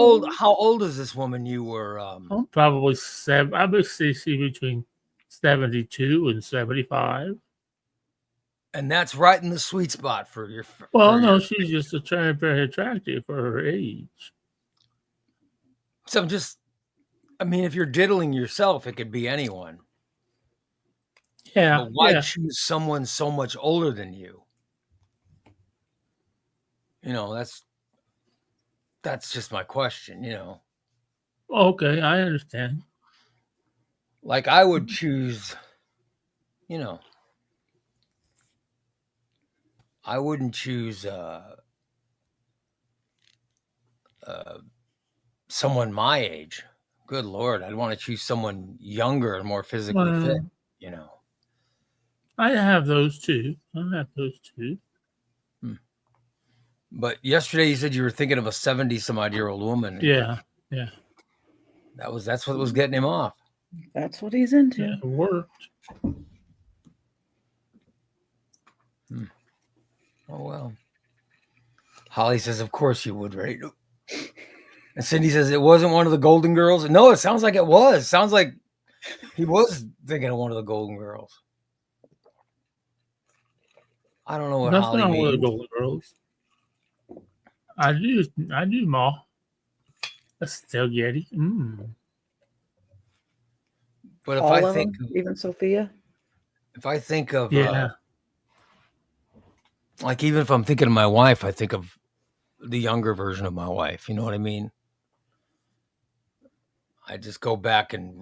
old is this woman you were I'm probably I would say between 72 and 75. and that's right in the sweet spot for your Well, no, she's just very attractive for her age. So I mean, if you're diddling yourself, it could be anyone. Yeah. But why choose someone so much older than you? You know, that's just my question, you know. Okay, I understand. Like I would choose, you know, I wouldn't choose someone my age. Good Lord, I'd want to choose someone younger and more physically fit, you know. I have those too. But yesterday you said you were thinking of a 70 some odd year old woman. Yeah. That's what was getting him off. that's what he's into. Yeah, it worked. Oh well. Holly says, of course you would, right? And Cindy says it wasn't one of the Golden Girls. No, it sounds like it was. Sounds like he was thinking of one of the Golden Girls. I don't know what That's Holly not means. one of the Golden Girls. I do, Ma. That's still Getty. But if All I of think, them, even Sophia. if I think of, Yeah. like even if I'm thinking of my wife, I think of the younger version of my wife. You know what I mean? I just go back and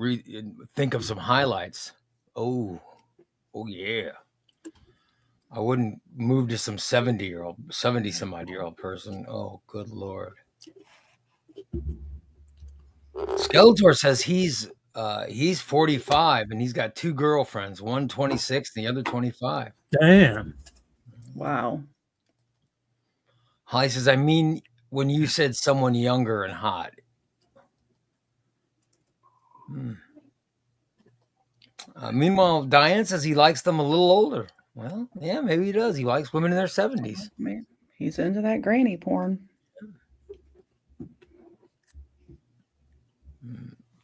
think of some highlights. Oh yeah. I wouldn't move to some 70 some odd year old person. Oh, good Lord. Skeletor says he's 45 and he's got two girlfriends, one 26 and the other 25. Damn. Wow. Holly says, I mean, when you said someone younger and hot. Meanwhile, Diane says he likes them a little older. Well, yeah, maybe he does. He likes women in their 70s. Man, he's into that granny porn.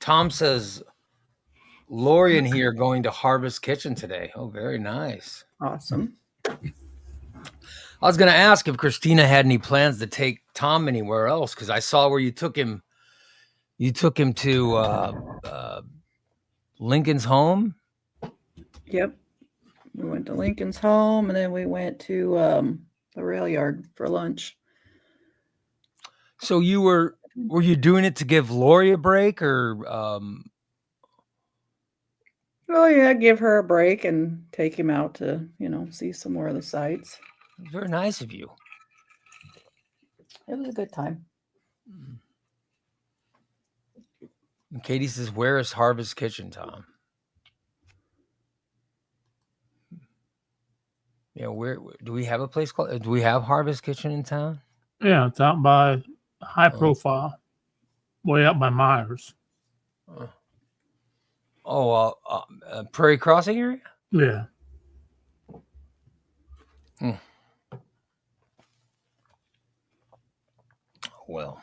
Tom says, Lori and he are going to Harvest Kitchen today. Oh, very nice. Awesome. I was going to ask if Christina had any plans to take Tom anywhere else, because I saw where you took him. You took him to Lincoln's home. Yep. We went to Lincoln's home, and then we went to the rail yard for lunch. So were you doing it to give Lori a break, or Oh yeah, give her a break and take him out to, see some more of the sights. Very nice of you. It was a good time. And Katie says, where is Harvest Kitchen, Tom? Yeah, where do we have a place called? Do we have Harvest Kitchen in town? Yeah, it's out by High Profile, way up by Myers. Prairie Crossing area? Yeah. well.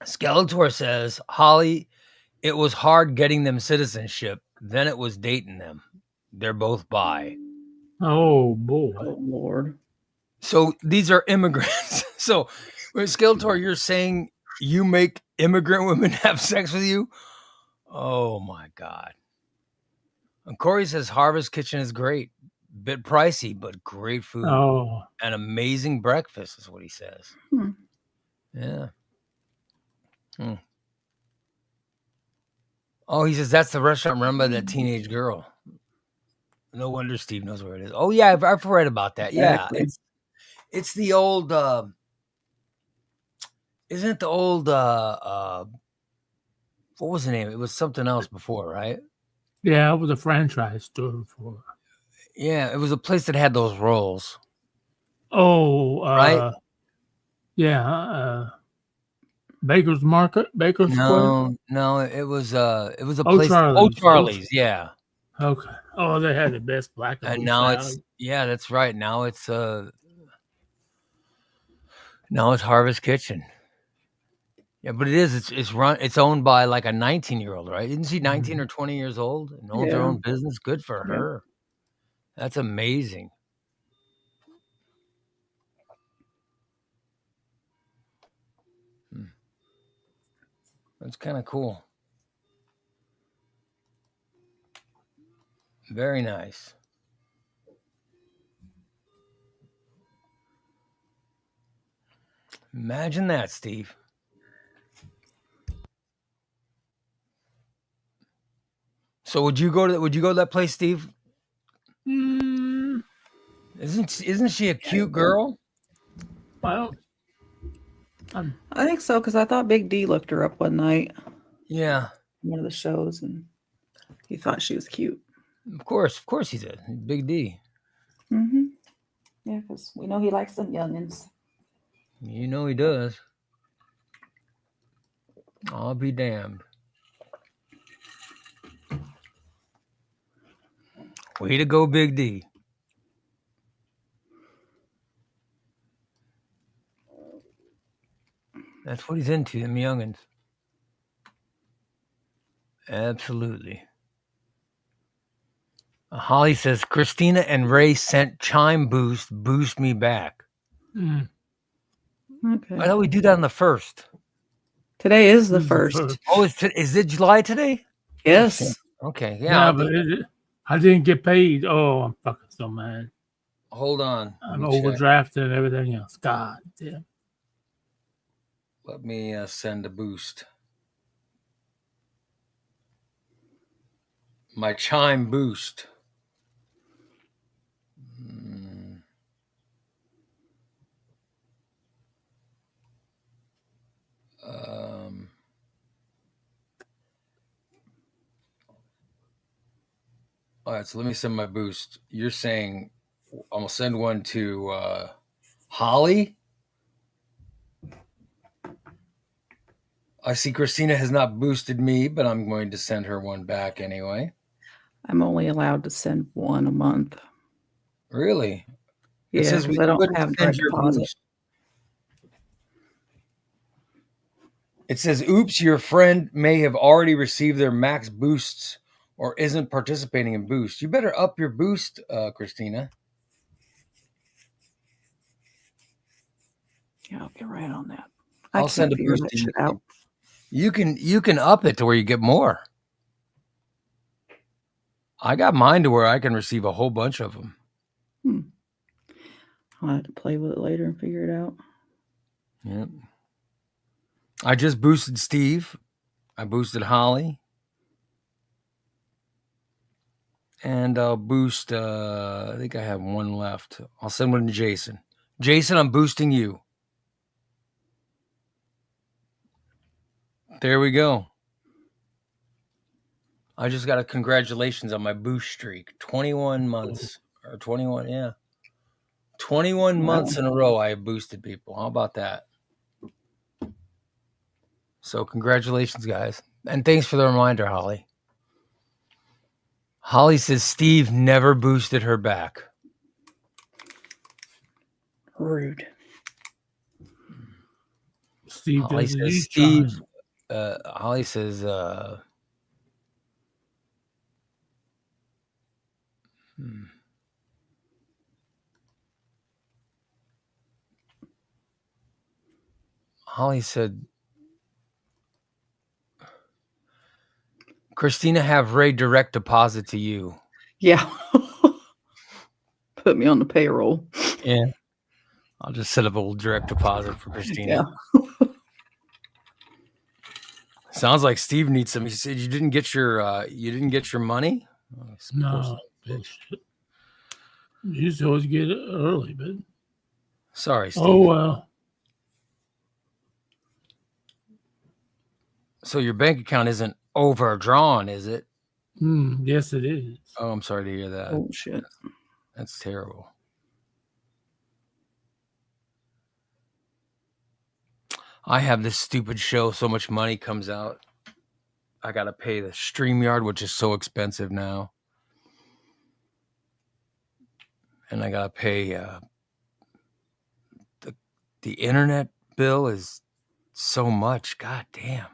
Skeletor says, Holly, it was hard getting them citizenship. Then it was dating them. They're both bi. Oh boy. Oh Lord. So these are immigrants. So, Skeletor, you're saying you make immigrant women have sex with you? Oh my God. And Corey says Harvest Kitchen is great. Bit pricey, but great food. Oh, An amazing breakfast is what he says. Hmm. Yeah. Oh, he says that's the restaurant run by that teenage girl. No wonder Steve knows where it is. Oh yeah, I've read about that. Exactly. Yeah, it's the old. Isn't it the old? What was the name? It was something else before, right? yeah, it was a franchise store before. Yeah, it was a place that had those rolls. Oh, Right? yeah, Baker's Market, Baker's Square. No, it was a Oh, place. Oh, Charlie's. Charlie's, yeah. Okay. Oh, they had the best black and And blue now salad. that's right. Now it's Harvest Kitchen. Yeah, but it's owned by like a 19-year-old, right? Isn't she 19 or 20 years old and owns her Yeah. own business? Good for Yeah. her. That's amazing. That's kind of cool. Very nice. Imagine that, Steve. So would you go to that place, Steve? Mm, Isn't she a cute girl? well, I think so, because I thought Big D looked her up one night, Yeah, one of the shows, and he thought she was cute. of course he's a Big D. Mm-hmm. Yeah, because we know he likes them youngins. You know he does. I'll be damned. Way to go, Big D. That's what he's into, them youngins. Absolutely. Holly says, Christina and Ray sent Chime boost me back. mm, Okay. I thought we do that on the 1st. Today is the This is the first. first. Oh, is it July today? Yes. Okay, yeah, but I didn't get paid. Oh, I'm fucking so mad. hold on. I'm Let me check. overdrafted and everything else. God damn. Let me send a boost. My Chime boost. All right, so let me send my boost. You're saying I'm gonna send one to Holly. I see Christina has not boosted me, but I'm going to send her one back anyway. I'm only allowed to send one a month. Really? It Yeah, says because we I don't couldn't have send direct your deposit. boost. It says, oops, your friend may have already received their max boosts or isn't participating in boost. You better up your boost, Christina. Yeah, I'll get right on that. I'll send a figure boost that to you. shit out. You can up it to where you get more. I got mine to where I can receive a whole bunch of them. I'll have to play with it later and figure it out. Yep. I just boosted Steve. I boosted Holly. And I'll boost, I think I have one left. I'll send one to Jason. Jason, I'm boosting you. There we go. I just got a congratulations on my boost streak. 21 months. Or 21, yeah. 21 months in a row I have boosted people. How about that? So congratulations, guys. And thanks for the reminder, Holly. Holly says Steve never boosted her back. Rude. Steve Holly does the says, use Steve, charge. Holly says, Holly said, Christina, have Ray direct deposit to you. Yeah. Put me on the payroll. Yeah. I'll just set up a little direct deposit for Christina. Yeah. Sounds like Steve needs some. He said you didn't get your money. Oh, of course No, not. bullshit. You used to always get it early, but Sorry, Steve. oh well. So your bank account isn't overdrawn, is it? Yes, it is. Oh, I'm sorry to hear that. Oh shit. That's terrible. I have this stupid show. So much money comes out. I got to pay the StreamYard, which is so expensive now. And I got to pay the internet bill is so much. God damn.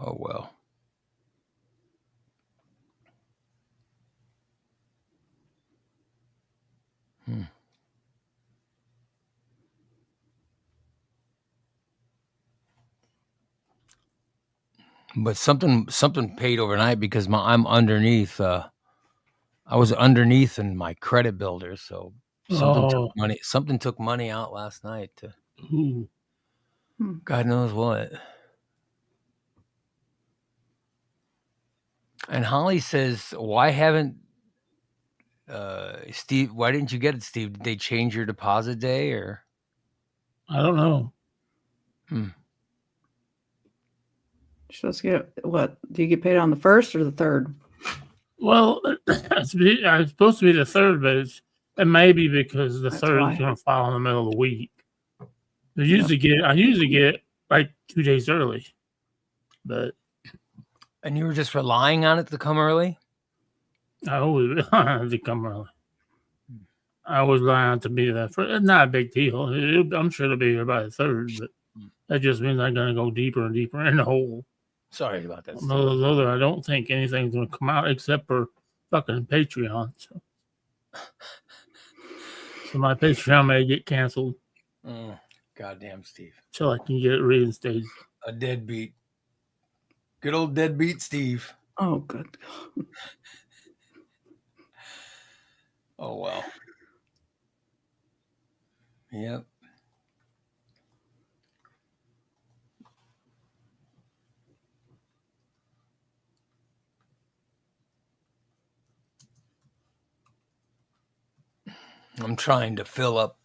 Oh, well. But something paid overnight because I'm underneath. I was underneath in my credit builder, so something took money out last night to Ooh. God knows what. And Holly says, "Why haven't Steve? Why didn't you get it, Steve? Did they change your deposit day or?" I don't know. You're supposed to get what? Do you get paid on the 1st or the 3rd? Well, it's supposed to be the 3rd, but it may be because the That's 3rd why. is going to fall in the middle of the week. I usually get like 2 days early, but And you were just relying on it to come early? I always have to come early. I always rely on it to be there. It's not a big deal. I'm sure it'll be here by the 3rd, but that just means I'm going to go deeper and deeper in the hole. Sorry about that. Although I don't think anything's going to come out except for fucking Patreon. So my Patreon may get canceled. Goddamn, Steve. Till I can get it reinstated. A deadbeat. Good old deadbeat Steve. Oh, good. Oh, well. Yep. I'm trying to fill up.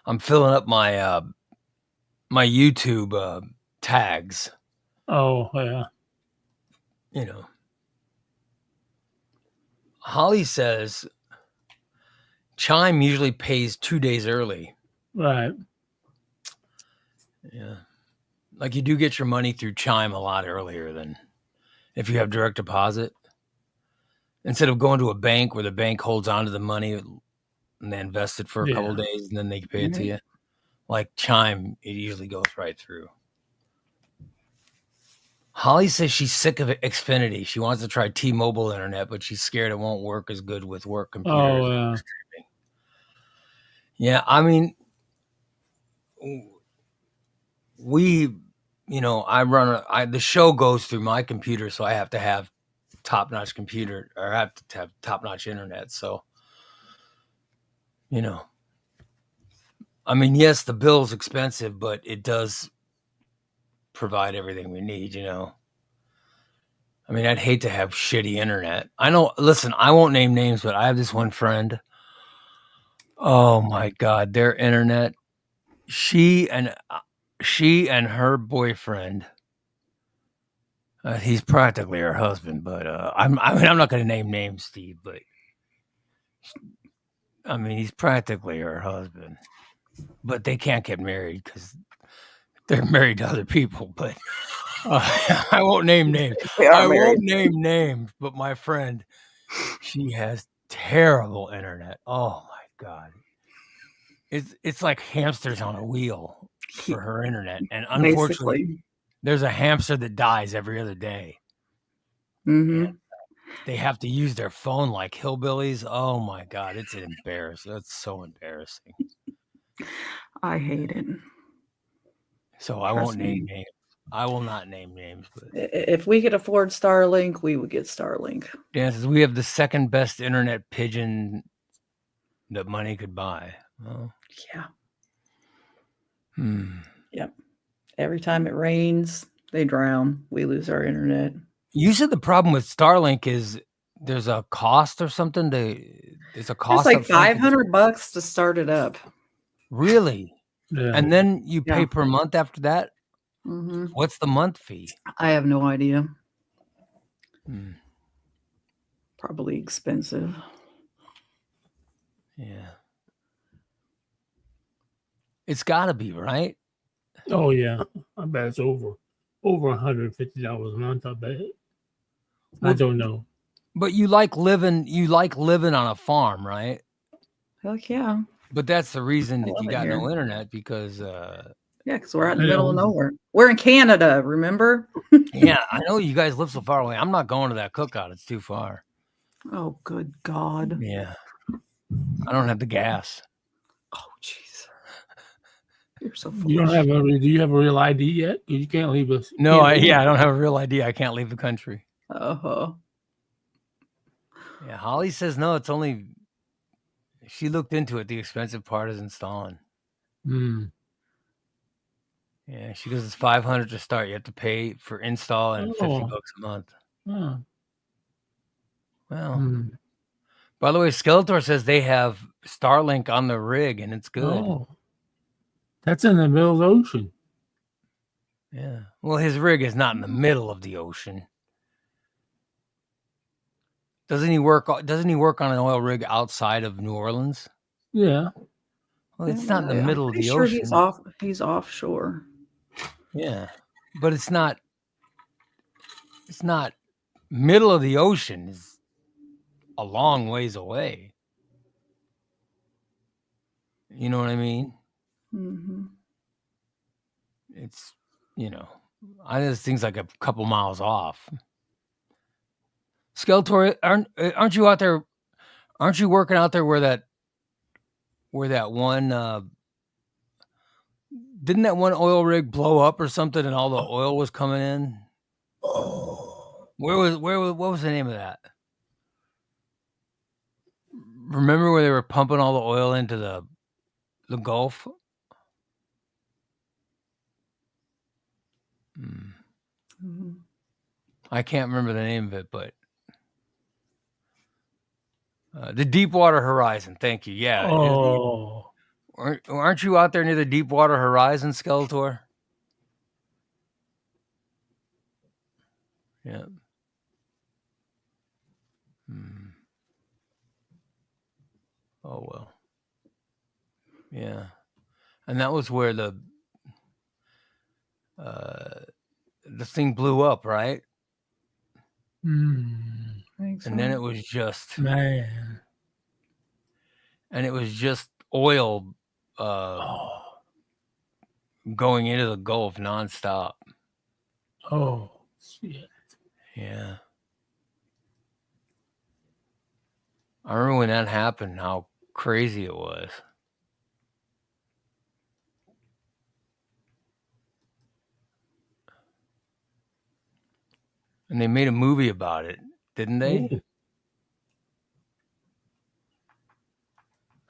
I'm filling up my my YouTube tags. Oh, yeah. You know. Holly says Chime usually pays 2 days early. Right. Yeah. Like you do get your money through Chime a lot earlier than if you have direct deposit. Instead of going to a bank where the bank holds on to the money and they invest it for a couple of days and then they pay it to you. Like Chime, it usually goes right through. Holly says she's sick of Xfinity. She wants to try T-Mobile internet, but she's scared it won't work as good with work computers. Oh, yeah. Yeah, I mean, the show goes through my computer, so I have to have top-notch computer or I have to have top-notch internet. So, I mean, yes, the bill's expensive, but it does provide everything we need, I mean, I'd hate to have shitty internet. I know, listen, I won't name names, but I have this one friend. Oh my God, their internet, she and her boyfriend, he's practically her husband, but I'm not going to name names, Steve, but I mean, he's practically her husband, but they can't get married because they're married to other people, but I won't name names. I won't name names, but my friend, she has terrible internet. Oh my God. It's like hamsters on a wheel for her internet. And unfortunately, Basically. there's a hamster that dies every other day. Mm-hmm. And they have to use their phone like hillbillies. Oh my God. It's embarrassing. That's so embarrassing. I hate it. So I Trust won't name me. names. I will not name names, but If we could afford Starlink, we would get Starlink. Dan says we have the second best internet pigeon that money could buy. Oh. Yeah. Hmm. Yep. Every time it rains, they drown. We lose our internet. You said the problem with Starlink is there's a cost or something. There's a It's cost like up front. $500 to start it up. Really? Yeah. And then you pay Yeah. per month after that? Mm-hmm. What's the month fee? I have no idea. Hmm. Probably expensive. Yeah. It's got to be, right? Oh yeah, I bet it's over $150 a month. I bet. I Well, don't know. but you like living on a farm, right? Heck yeah. But that's the reason I that love you it got no here. internet because Yeah, because we're out in I the middle of know. nowhere. We're in Canada, remember? yeah, I know you guys live so far away. I'm not going to that cookout. It's too far. Oh, good God. Yeah. I don't have the gas. Oh, jeez. You're so full You of don't have shit. a. Do you have a real ID yet? You can't leave us. No, can't leave. I don't have a real idea. I can't leave the country. Uh-huh. Yeah, Holly says no, it's only she looked into it. The expensive part is installing. Hmm. Yeah, she goes, it's $500 to start. You have to pay for install and $50 Oh. a month. Huh. Well, Hmm. by the way, Skeletor says they have Starlink on the rig and it's good. Oh. That's in the middle of the ocean. Yeah. Well, his rig is not in the middle of the ocean. Doesn't he work on an oil rig outside of New Orleans? Yeah. Well, it's not in the I'm middle of pretty the sure ocean. he's offshore. Yeah. But it's not middle of the ocean. Is a long ways away. You know what I mean? Mm-hmm. It's, I know this thing's like a couple miles off. Skeletor, aren't you out there? Aren't you working out there where that one didn't that one oil rig blow up or something and all the oil was coming in? Oh. What was the name of that? Remember where they were pumping all the oil into the Gulf? Mm-hmm. I can't remember the name of it, but the Deepwater Horizon. Thank you. Yeah. Oh. Aren't you out there near the Deepwater Horizon, Skeletor? Yeah. Oh well. Yeah. And that was where the thing blew up, right? Hmm. And then it was just Man. oil Oh. going into the Gulf nonstop. Oh. Shit. Yeah. I remember when that happened, how crazy it was. And they made a movie about it, didn't they? Ooh.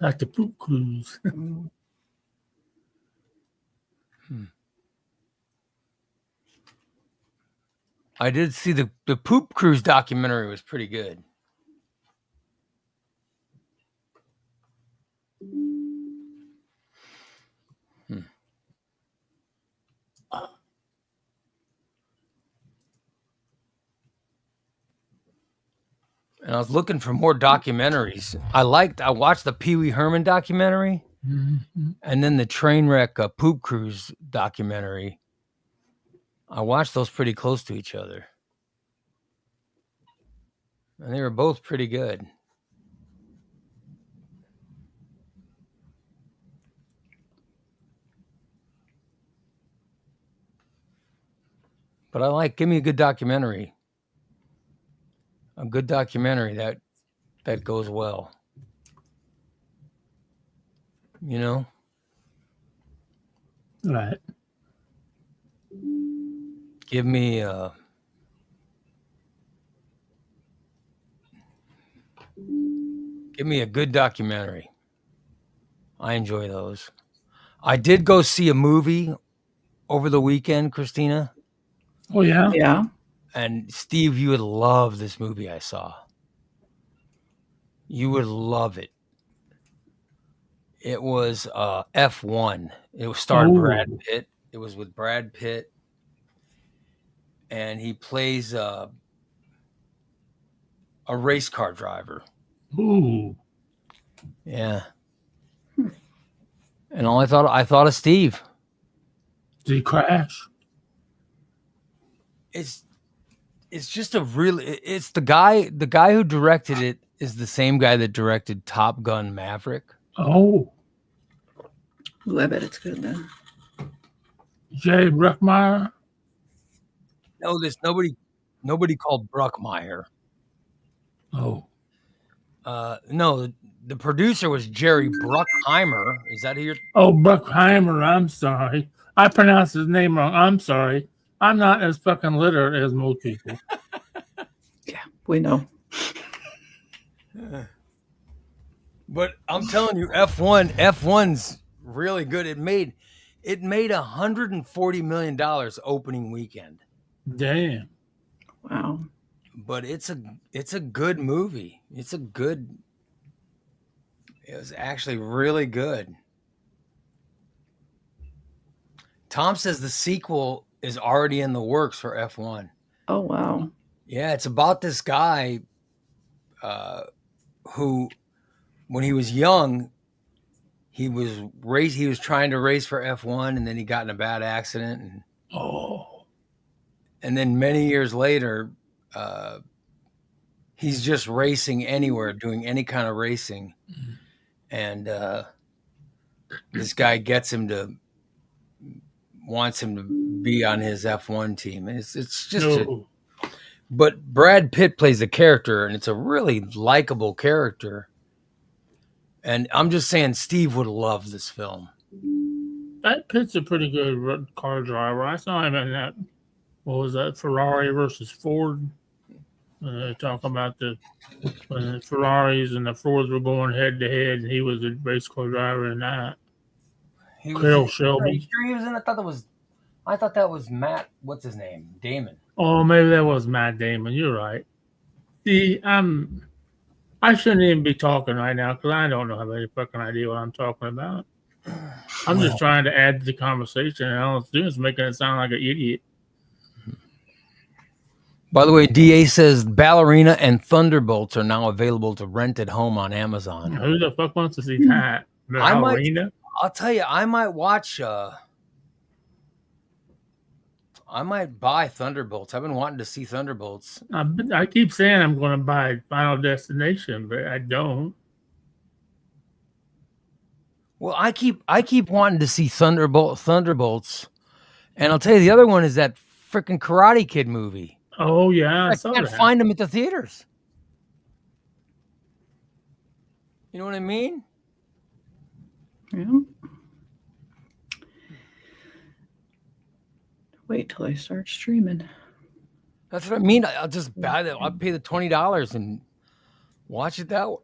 Like the poop cruise. I did see the Poop Cruise documentary was pretty good. And I was looking for more documentaries. I watched the Pee Wee Herman documentary Mm-hmm. and then the Trainwreck Poop Cruise documentary. I watched those pretty close to each other. And they were both pretty good. But give me a good documentary. A good documentary that goes well. You know? Right. Give me a good documentary. I enjoy those. I did go see a movie over the weekend, Christina. Oh yeah. Yeah. And Steve, you would love this movie I saw. You would love it. It was F1. It was starred Brad Oh. Pitt. It was with Brad Pitt. And he plays a race car driver. Ooh. Yeah. And I thought of Steve. Did he crash? It's just it's the guy who directed it is the same guy that directed Top Gun Maverick. Oh. Ooh, I bet it's good then. Jay Bruckmeyer? No, there's nobody called Bruckmeyer. Oh. No, the producer was Jerry Bruckheimer. Is that who you're? Oh, Bruckheimer. I'm sorry. I pronounced his name wrong. I'm sorry. I'm not as fucking literate as most people. Yeah, we know. But I'm telling you, F1's really good. It made $140 million opening weekend. Damn. Wow. But it's a good movie. It was actually really good. Tom says the sequel is already in the works for F1. Oh, wow. Yeah, it's about this guy who, when he was young, he was trying to race for F1, and then he got in a bad accident, and then many years later, he's just racing anywhere, doing any kind of racing, and this guy wants him to be on his F1 team. And it's just but Brad Pitt plays the character, and it's a really likable character. And I'm just saying, Steve would love this film. That Pitt's a pretty good car driver. I saw him in that. What was that? Ferrari versus Ford. They talk about when the Ferraris and the Fords were going head to head, and he was a race car driver in that. Carroll Shelby. Sure he was in. I thought that was Matt. What's his name? Damon. Oh, maybe that was Matt Damon. You're right. See, I shouldn't even be talking right now because I don't have any fucking idea what I'm talking about. I'm just trying to add to the conversation, and all it's doing is making it sound like an idiot. By the way, DA says Ballerina and Thunderbolts are now available to rent at home on Amazon. Who the fuck wants to see that? Ballerina? I'll tell you, I might watch. I might buy Thunderbolts. I've been wanting to see Thunderbolts. I keep saying I'm going to buy Final Destination, but I don't. Well, I keep wanting to see Thunderbolts, and I'll tell you the other one is that freaking Karate Kid movie. Oh yeah, I can't find them at the theaters. You know what I mean? Yeah. Wait till they start streaming. That's what I mean. I'll just buy that. I'll pay the $20 and watch it that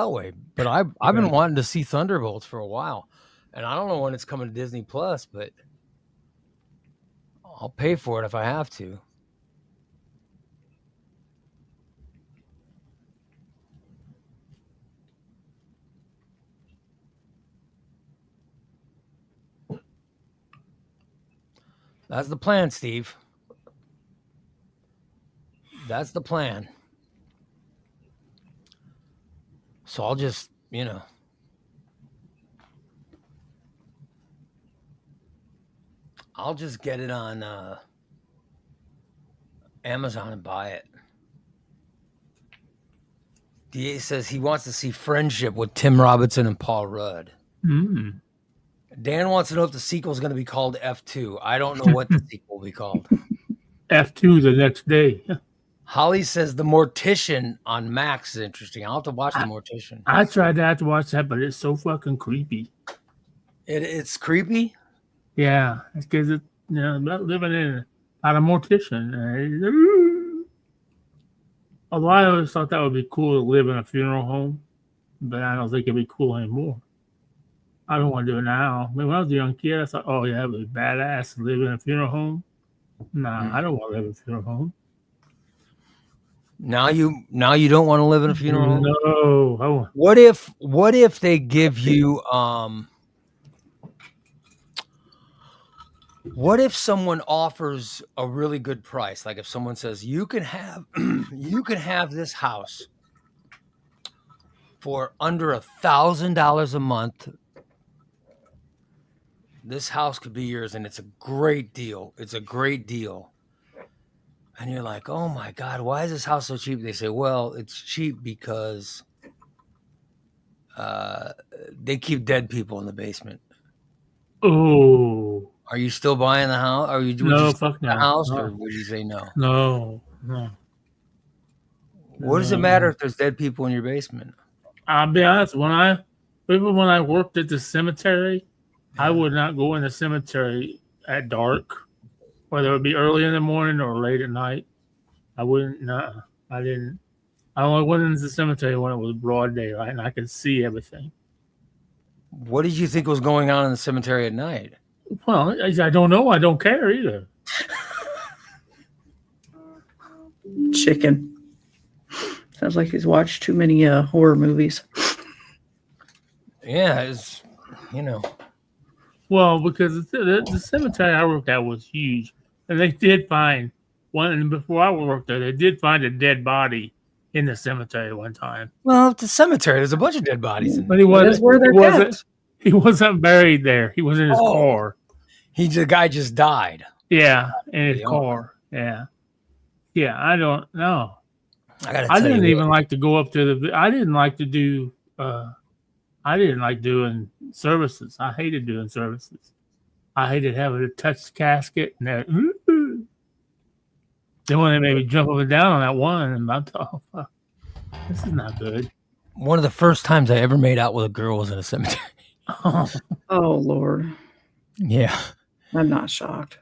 way. But I've been wanting to see Thunderbolts for a while, and I don't know when it's coming to Disney Plus, but I'll pay for it if I have to. That's the plan, Steve. That's the plan. So I'll just, I'll just get it on Amazon and buy it. DA says he wants to see Friendship with Tim Robinson and Paul Rudd. Mm. Dan wants to know if the sequel is going to be called F2. I don't know what the sequel will be called. F2 the next day. Holly says The Mortician on Max is interesting. I'll have to watch The Mortician. I tried to watch that, but it's so fucking creepy. It's creepy. Yeah, it's because it's about living in not a mortician. Although I always thought that would be cool to live in a funeral home, but I don't think it'd be cool anymore. I don't want to do it now. I mean, when I was a young kid, I thought, oh yeah, it was badass to live in a funeral home. Nah, I don't want to live in a funeral home. Now you don't want to live in a funeral home? No. What if they give you what if someone offers a really good price? Like if someone says you can have this house for under $1,000 a month. This house could be yours, and it's a great deal. It's a great deal. And you're like, oh my God, why is this house so cheap? They say, well, it's cheap because they keep dead people in the basement. Oh. Are you still buying the house? Or would No, you fuck the no. house, No. or would you say no? No. What does it matter if there's dead people in your basement? I'll be honest. Even when I worked at the cemetery, I would not go in the cemetery at dark, whether it be early in the morning or late at night. I wouldn't. No, I didn't. I only went into the cemetery when it was broad daylight and I could see everything. What did you think was going on in the cemetery at night? Well, I don't know. I don't care either. Chicken. Sounds like he's watched too many horror movies. Yeah, it's Well, because the cemetery I worked at was huge, and they did find one. And before I worked there, they did find a dead body in the cemetery one time. Well, it's a cemetery. There's a bunch of dead bodies in But there. That's where they're kept. He wasn't buried there. He was in his car. The guy just died. Yeah, in his car. Yeah. Yeah, I don't know. I didn't even like to go up to I didn't like to do I didn't like doing services. I hated doing services. I hated having to touch the casket and that. Then when they made me jump up and down on that one, and I thought, oh, this is not good. One of the first times I ever made out with a girl was in a cemetery. Oh Lord. Yeah. I'm not shocked.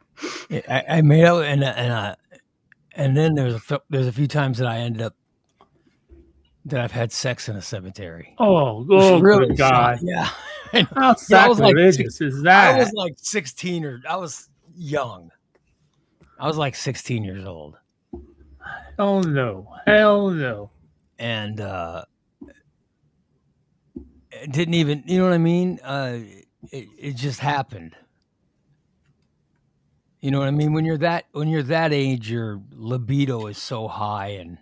I made out and then there's a few times that I ended up that I've had sex in a cemetery. Oh, really good God. Yeah. How sacrilegious is that? I was like 16 or I was young. I was like 16 years old. Oh no. Hell no. And it didn't even, you know what I mean? It just happened. You know what I mean? When you're that age, your libido is so high and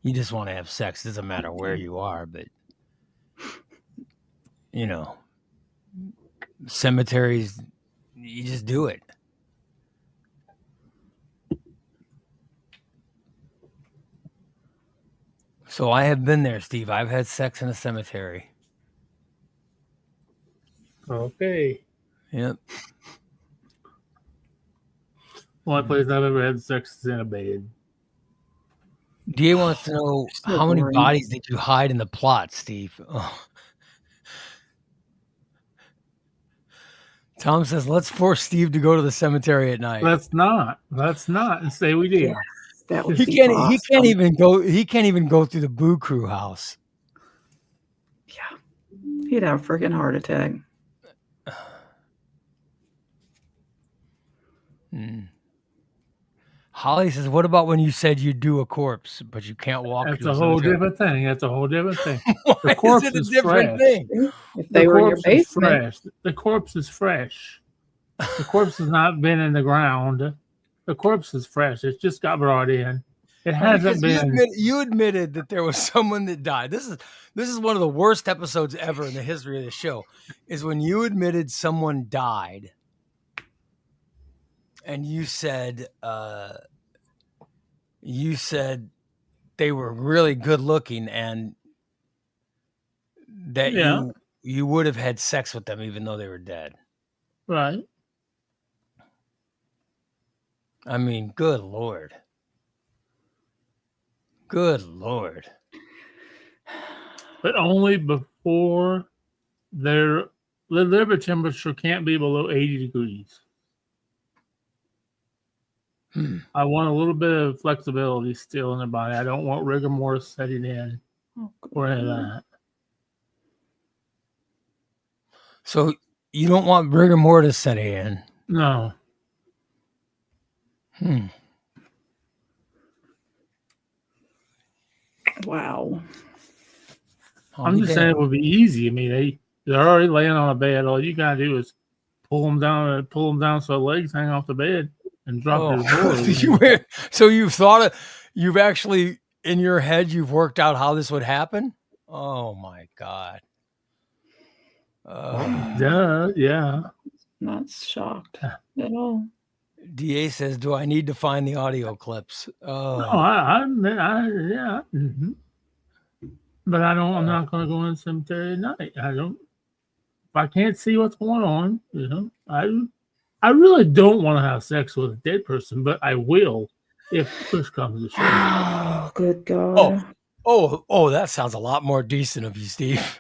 you just want to have sex. It doesn't matter where you are, but cemeteries, you just do it. So I have been there, Steve. I've had sex in a cemetery. Okay. Yep. Only place I've ever had sex is in a bed. DA wants to know how many bodies did you hide in the plot, Steve? Oh. Tom says, let's force Steve to go to the cemetery at night. Let's not and say we did. That would He can't even go through the Boo Crew house. Yeah. He'd have a freaking heart attack. Holly says, what about when you said you do a corpse, but you can't walk? That's a whole different thing. The corpse is a different thing. If they were in your basement. The corpse is fresh. The corpse has not been in the ground. The corpse is fresh. It just got brought in. It hasn't been. You admitted that there was someone that died. This is one of the worst episodes ever in the history of the show. Is when you admitted someone died, and you said they were really good looking, and that you would have had sex with them even though they were dead. Right. I mean, good Lord. Good Lord. But only before the liver temperature can't be below 80 degrees. I want a little bit of flexibility still in the body. I don't want rigor mortis setting in or any of that. So you don't want rigor mortis setting in. No. Wow. I'm just saying it would be easy. I mean, they're already laying on a bed. All you gotta do is pull them down so legs hang off the bed and drop your door. So you've actually in your head you've worked out how this would happen? Oh my God. Yeah. Not shocked at all. DA says, "Do I need to find the audio clips?" Oh, No, yeah. Mm-hmm. But I'm not going to go in the cemetery at night. If I can't see what's going on, I really don't want to have sex with a dead person, but I will if push comes to shove. Oh, good God. Oh, that sounds a lot more decent of you, Steve.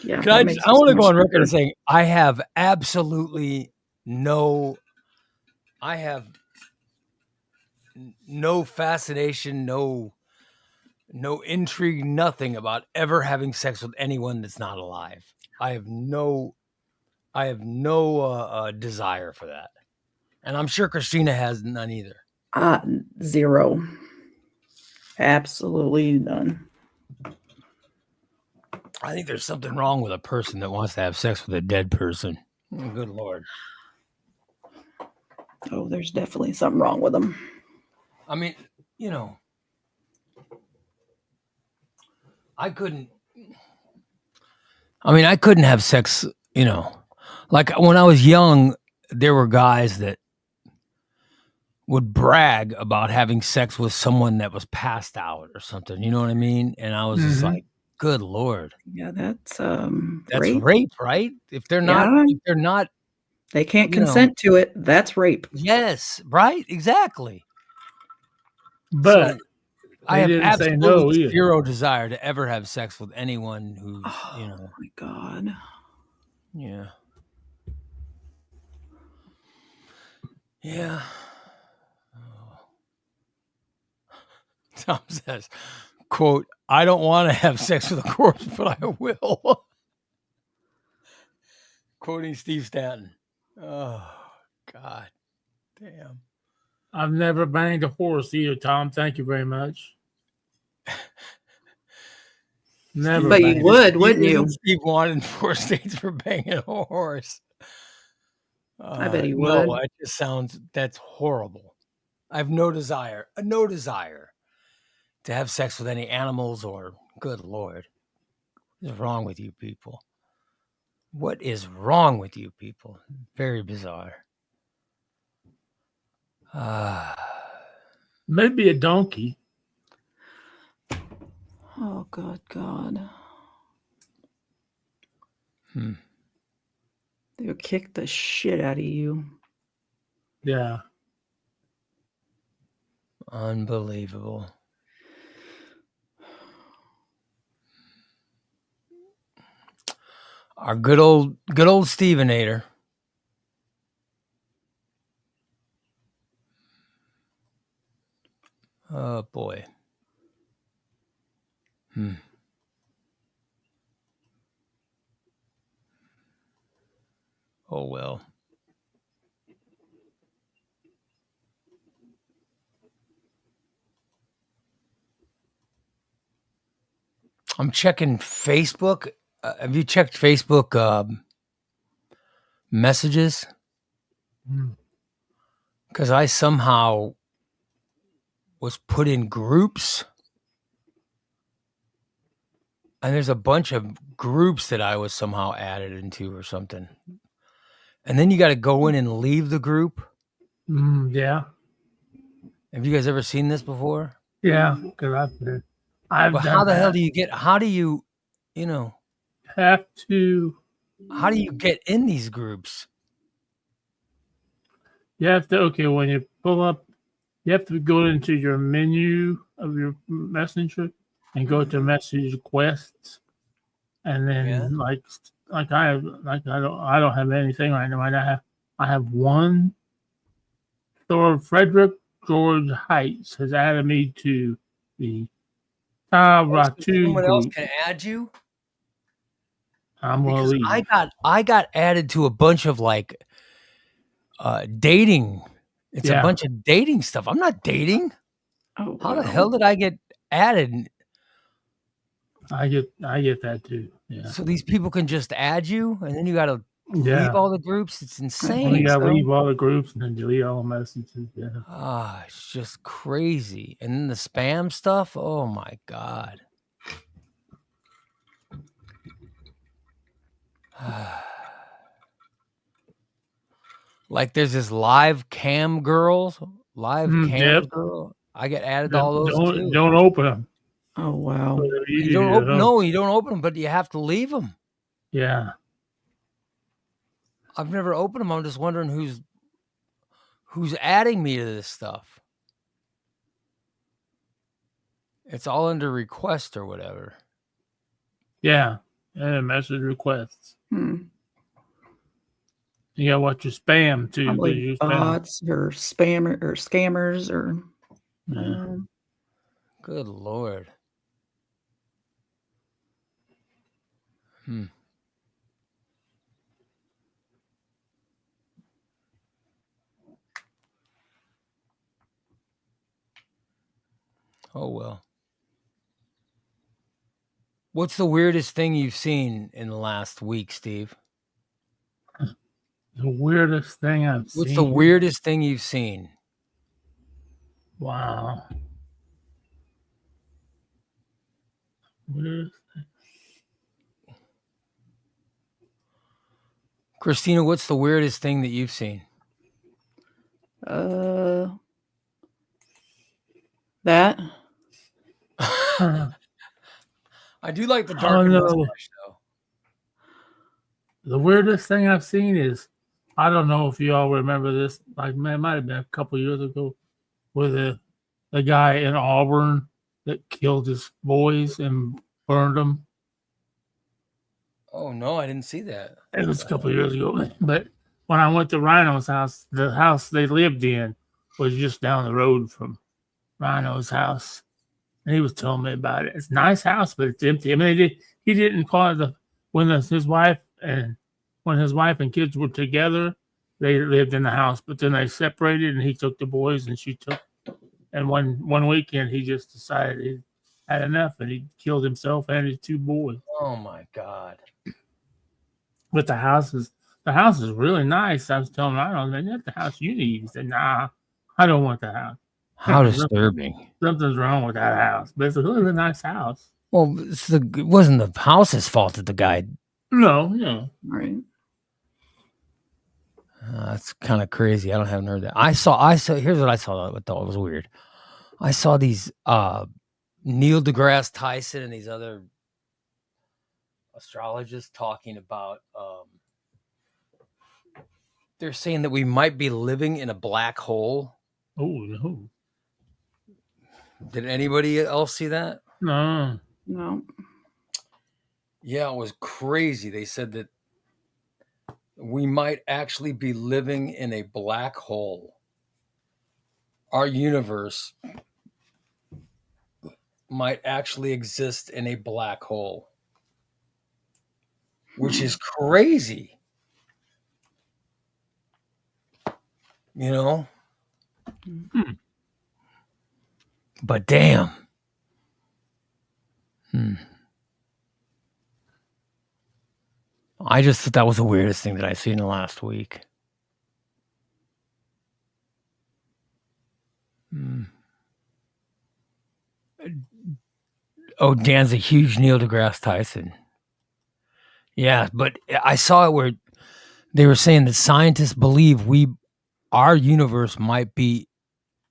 Yeah. I want to go on record as saying I have absolutely no fascination, no intrigue, nothing about ever having sex with anyone that's not alive. I have no desire for that. And I'm sure Christina has none either. Zero. Absolutely none. I think there's something wrong with a person that wants to have sex with a dead person. Oh, good Lord. Oh, there's definitely something wrong with them. I mean, I couldn't have sex, like when I was young, there were guys that would brag about having sex with someone that was passed out or something. You know what I mean? And I was just like, good Lord. Yeah, that's rape, right? If they're not, they can't consent to it. That's rape. Yes, right, exactly. But so, I have absolutely zero desire to ever have sex with anyone who's, Oh my God. Yeah. Yeah. Tom says, quote, "I don't want to have sex with a corpse, but I will." Quoting Steve Stanton. Oh, God damn. I've never banged a horse either, Tom. Thank you very much. Never. But you would, wouldn't you? Steve wanted 4 states for banging a horse. I bet he would. No, it just sounds, that's horrible. I have no desire to have sex with any animals or, good Lord. What is wrong with you people? What is wrong with you people? Very bizarre. Maybe a donkey. Oh, good God. They'll kick the shit out of you. Yeah. Unbelievable. Our good old Stevenator. Oh boy. Oh well. I'm checking Facebook. Have you checked Facebook messages? Because I somehow was put in groups. And there's a bunch of groups that I was somehow added into or something. And then you got to go in and leave the group. Yeah. Have you guys ever seen this before? Yeah, because I've But how the hell do you you know, Have to. how do you get in these groups? You have to. Okay, when you pull up, you have to go into your menu of your messenger and go to message requests, and then Yeah. I don't have anything right now. I have one. So Frederick George Heights has added me to the Oh, so Ratu someone else group. can add you? I'm gonna Because leave. I got added to a bunch of like dating. It's a Yeah. bunch of dating stuff. I'm not dating. Oh, How the wow. hell did I get added? I get that too. Yeah. So these people can just add you, and then you got to Yeah. leave all the groups. It's Well, insane. you gotta so. leave all the groups and then delete all the messages. Yeah. Ah, it's just crazy. And then the spam stuff. Oh my god. Like there's this live cam girls, Yep. girl. I get added to all those too. Don't open them. Oh, wow. You don't open. No, you don't open them, but you have to leave them. Yeah. I've never opened them. I'm just wondering who's adding me to this stuff. It's all under request or whatever. Yeah. And message requests. Hmm. You gotta watch your spam too. Probably You spam. bots or spammer or scammers or. Yeah. Good Lord. Oh well. What's the weirdest thing you've seen in the last week, Steve? The weirdest thing I've seen. What's the weirdest thing you've seen? Wow. Weirdest Christina, what's the weirdest thing that you've seen? That. I do like the dark mustache, though. The weirdest thing I've seen is, I don't know if you all remember this. Like, man, it might have been a couple years ago, where the guy in Auburn that killed his boys and burned them. Oh no, I didn't see that. It was a couple years ago. But when I went to Rhino's house, the house they lived in was just down the road from Rhino's house. And he was telling me about it. It's a nice house, but it's empty. I mean, he didn't call it when his wife and kids were together, they lived in the house, but then they separated and he took the boys and she took. And one weekend he just decided he had enough and he killed himself and his two boys. Oh my God. But the house is really nice. I was telling Rhino, man, that's the house you need. He said, nah, I don't want the house. How disturbing. Something's wrong with that house. But it's a really nice house. Well, it wasn't the house's fault that the guy. No. Right. That's kind of crazy. I haven't heard that. I saw. Here's what I saw. What I thought was weird. I saw these Neil deGrasse Tyson and these other astrologists talking about. They're saying that we might be living in a black hole. Oh no! Did anybody else see that? No. Yeah, it was crazy. They said that we might actually be living in a black hole. Our universe might actually exist in a black hole, which is crazy. You know? But damn. I just thought that was the weirdest thing that I've seen in the last week. Oh, Dan's a huge Neil deGrasse Tyson. Yeah, but I saw it where they were saying that scientists believe our universe might be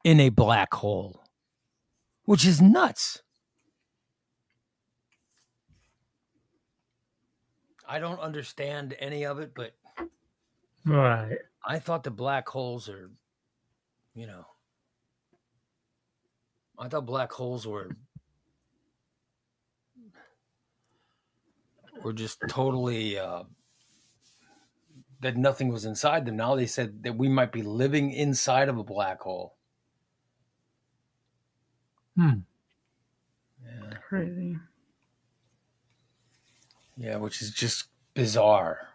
in a black hole, which is nuts. I don't understand any of it, but Right. I thought the black holes are, I thought black holes were just totally that nothing was inside them. Now they said that we might be living inside of a black hole. Hmm. Yeah, Crazy. yeah, which is just bizarre.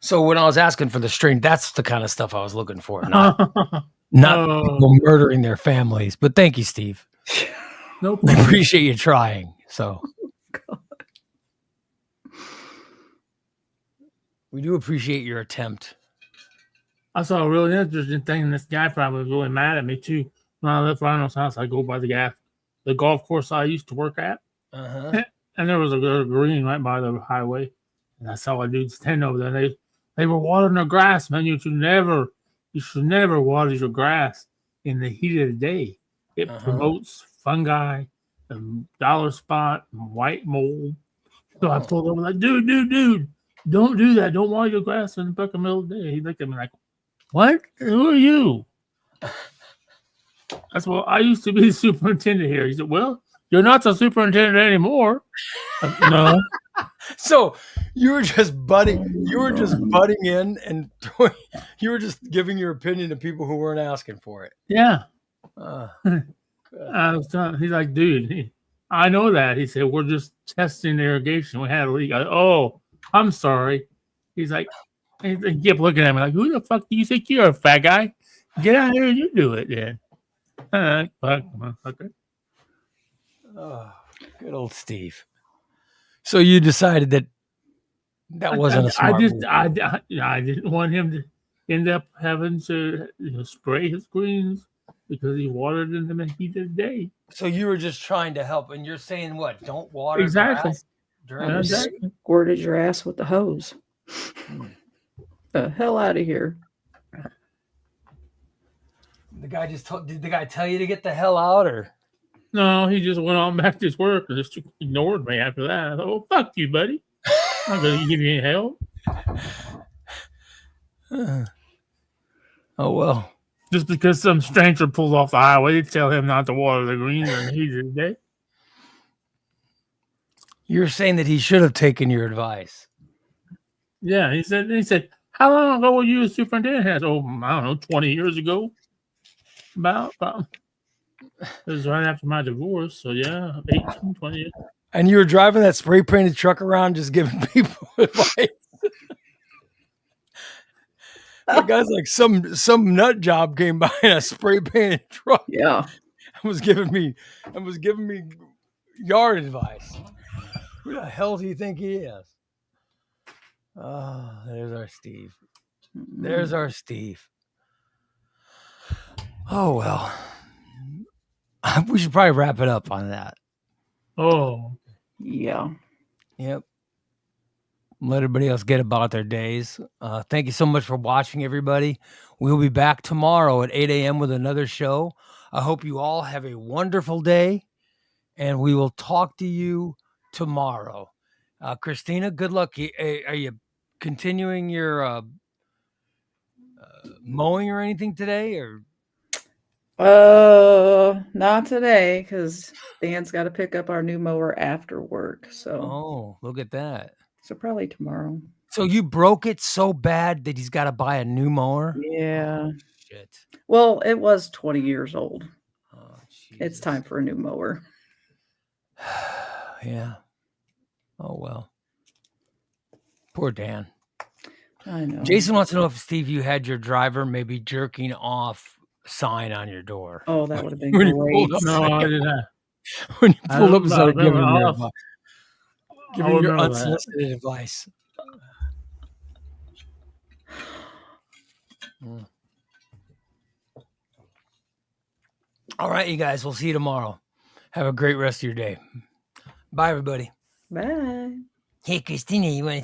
So when I was asking for the string, that's the kind of stuff I was looking for, not Oh. people murdering their families. But thank you, Steve. No I problem. appreciate you trying. So we do appreciate your attempt. I saw a really interesting thing, and this guy probably was really mad at me too. When I left Rhino's house, I go by the golf course I used to work at, Uh-huh. and there was a green right by the highway, and I saw a dude standing over there. They were watering their grass, man. You should never water your grass in the heat of the day. It promotes fungi, and dollar spot, and white mold. So I pulled over like, dude, don't do that. Don't water your grass in the fucking middle of the day. He looked at me like, what? Who are you? That's what I used to be the superintendent here. He said, well, you're not the superintendent anymore. No. So you were just butting in and you were just giving your opinion to people who weren't asking for it. Yeah. Uh, I was telling, he's like, dude, I know that. He said, we're just testing the irrigation. We had a leak. Oh, I'm sorry. He's like, he kept looking at me like, who the fuck do you think you're, a fat guy? Get out here and you do it then. Fuck, motherfucker. oh, good old Steve. So you decided that wasn't a smart move. I didn't want him to end up having to spray his greens because he watered in the heat of the day. So you were just trying to help, and you're saying what? Don't water Exactly. grass during the day? Squirted your ass with the hose. The hell out of here. The guy did the guy tell you to get the hell out, or? No, he just went on back to his work and just ignored me after that. I thought, oh, fuck you, buddy. I'm not going to give you any help. Oh, well. Just because some stranger pulls off the highway, they tell him not to water the greens in the heat of the day. You're saying that he should have taken your advice. Yeah, he said, how long ago were you a superintendent? Oh, I don't know, 20 years ago. About. It was right after my divorce, so yeah, 18, 20 years. And you were driving that spray painted truck around just giving people advice. The guy's like some nut job came by in a spray painted truck. Yeah. and was giving me yard advice. Who the hell do you think he is? Oh, there's our Steve. There's our Steve. Oh well. We should probably wrap it up on that. Oh. Yeah. Yep. Let everybody else get about their days. Thank you so much for watching, everybody. We'll be back tomorrow at 8 a.m. with another show. I hope you all have a wonderful day, and we will talk to you tomorrow. Christina, good luck. Are you continuing your mowing or anything today, or? Not today, because Dan's got to pick up our new mower after work. So. Oh, look at that. So probably tomorrow. So you broke it so bad that he's got to buy a new mower? Yeah. Oh, shit. Well, it was 20 years old. Oh, it's time for a new mower. Yeah. Oh, well. Poor Dan. I know. Jason wants to know if, Steve, you had your driver maybe jerking off sign on your door. Oh, that would have been When great. you pulled up, No, I did not. when you pulled up and started giving your I'll giving your remember that. unsolicited advice. All right, you guys. We'll see you tomorrow. Have a great rest of your day. Bye, everybody. Bye. Hey, Christina, you want to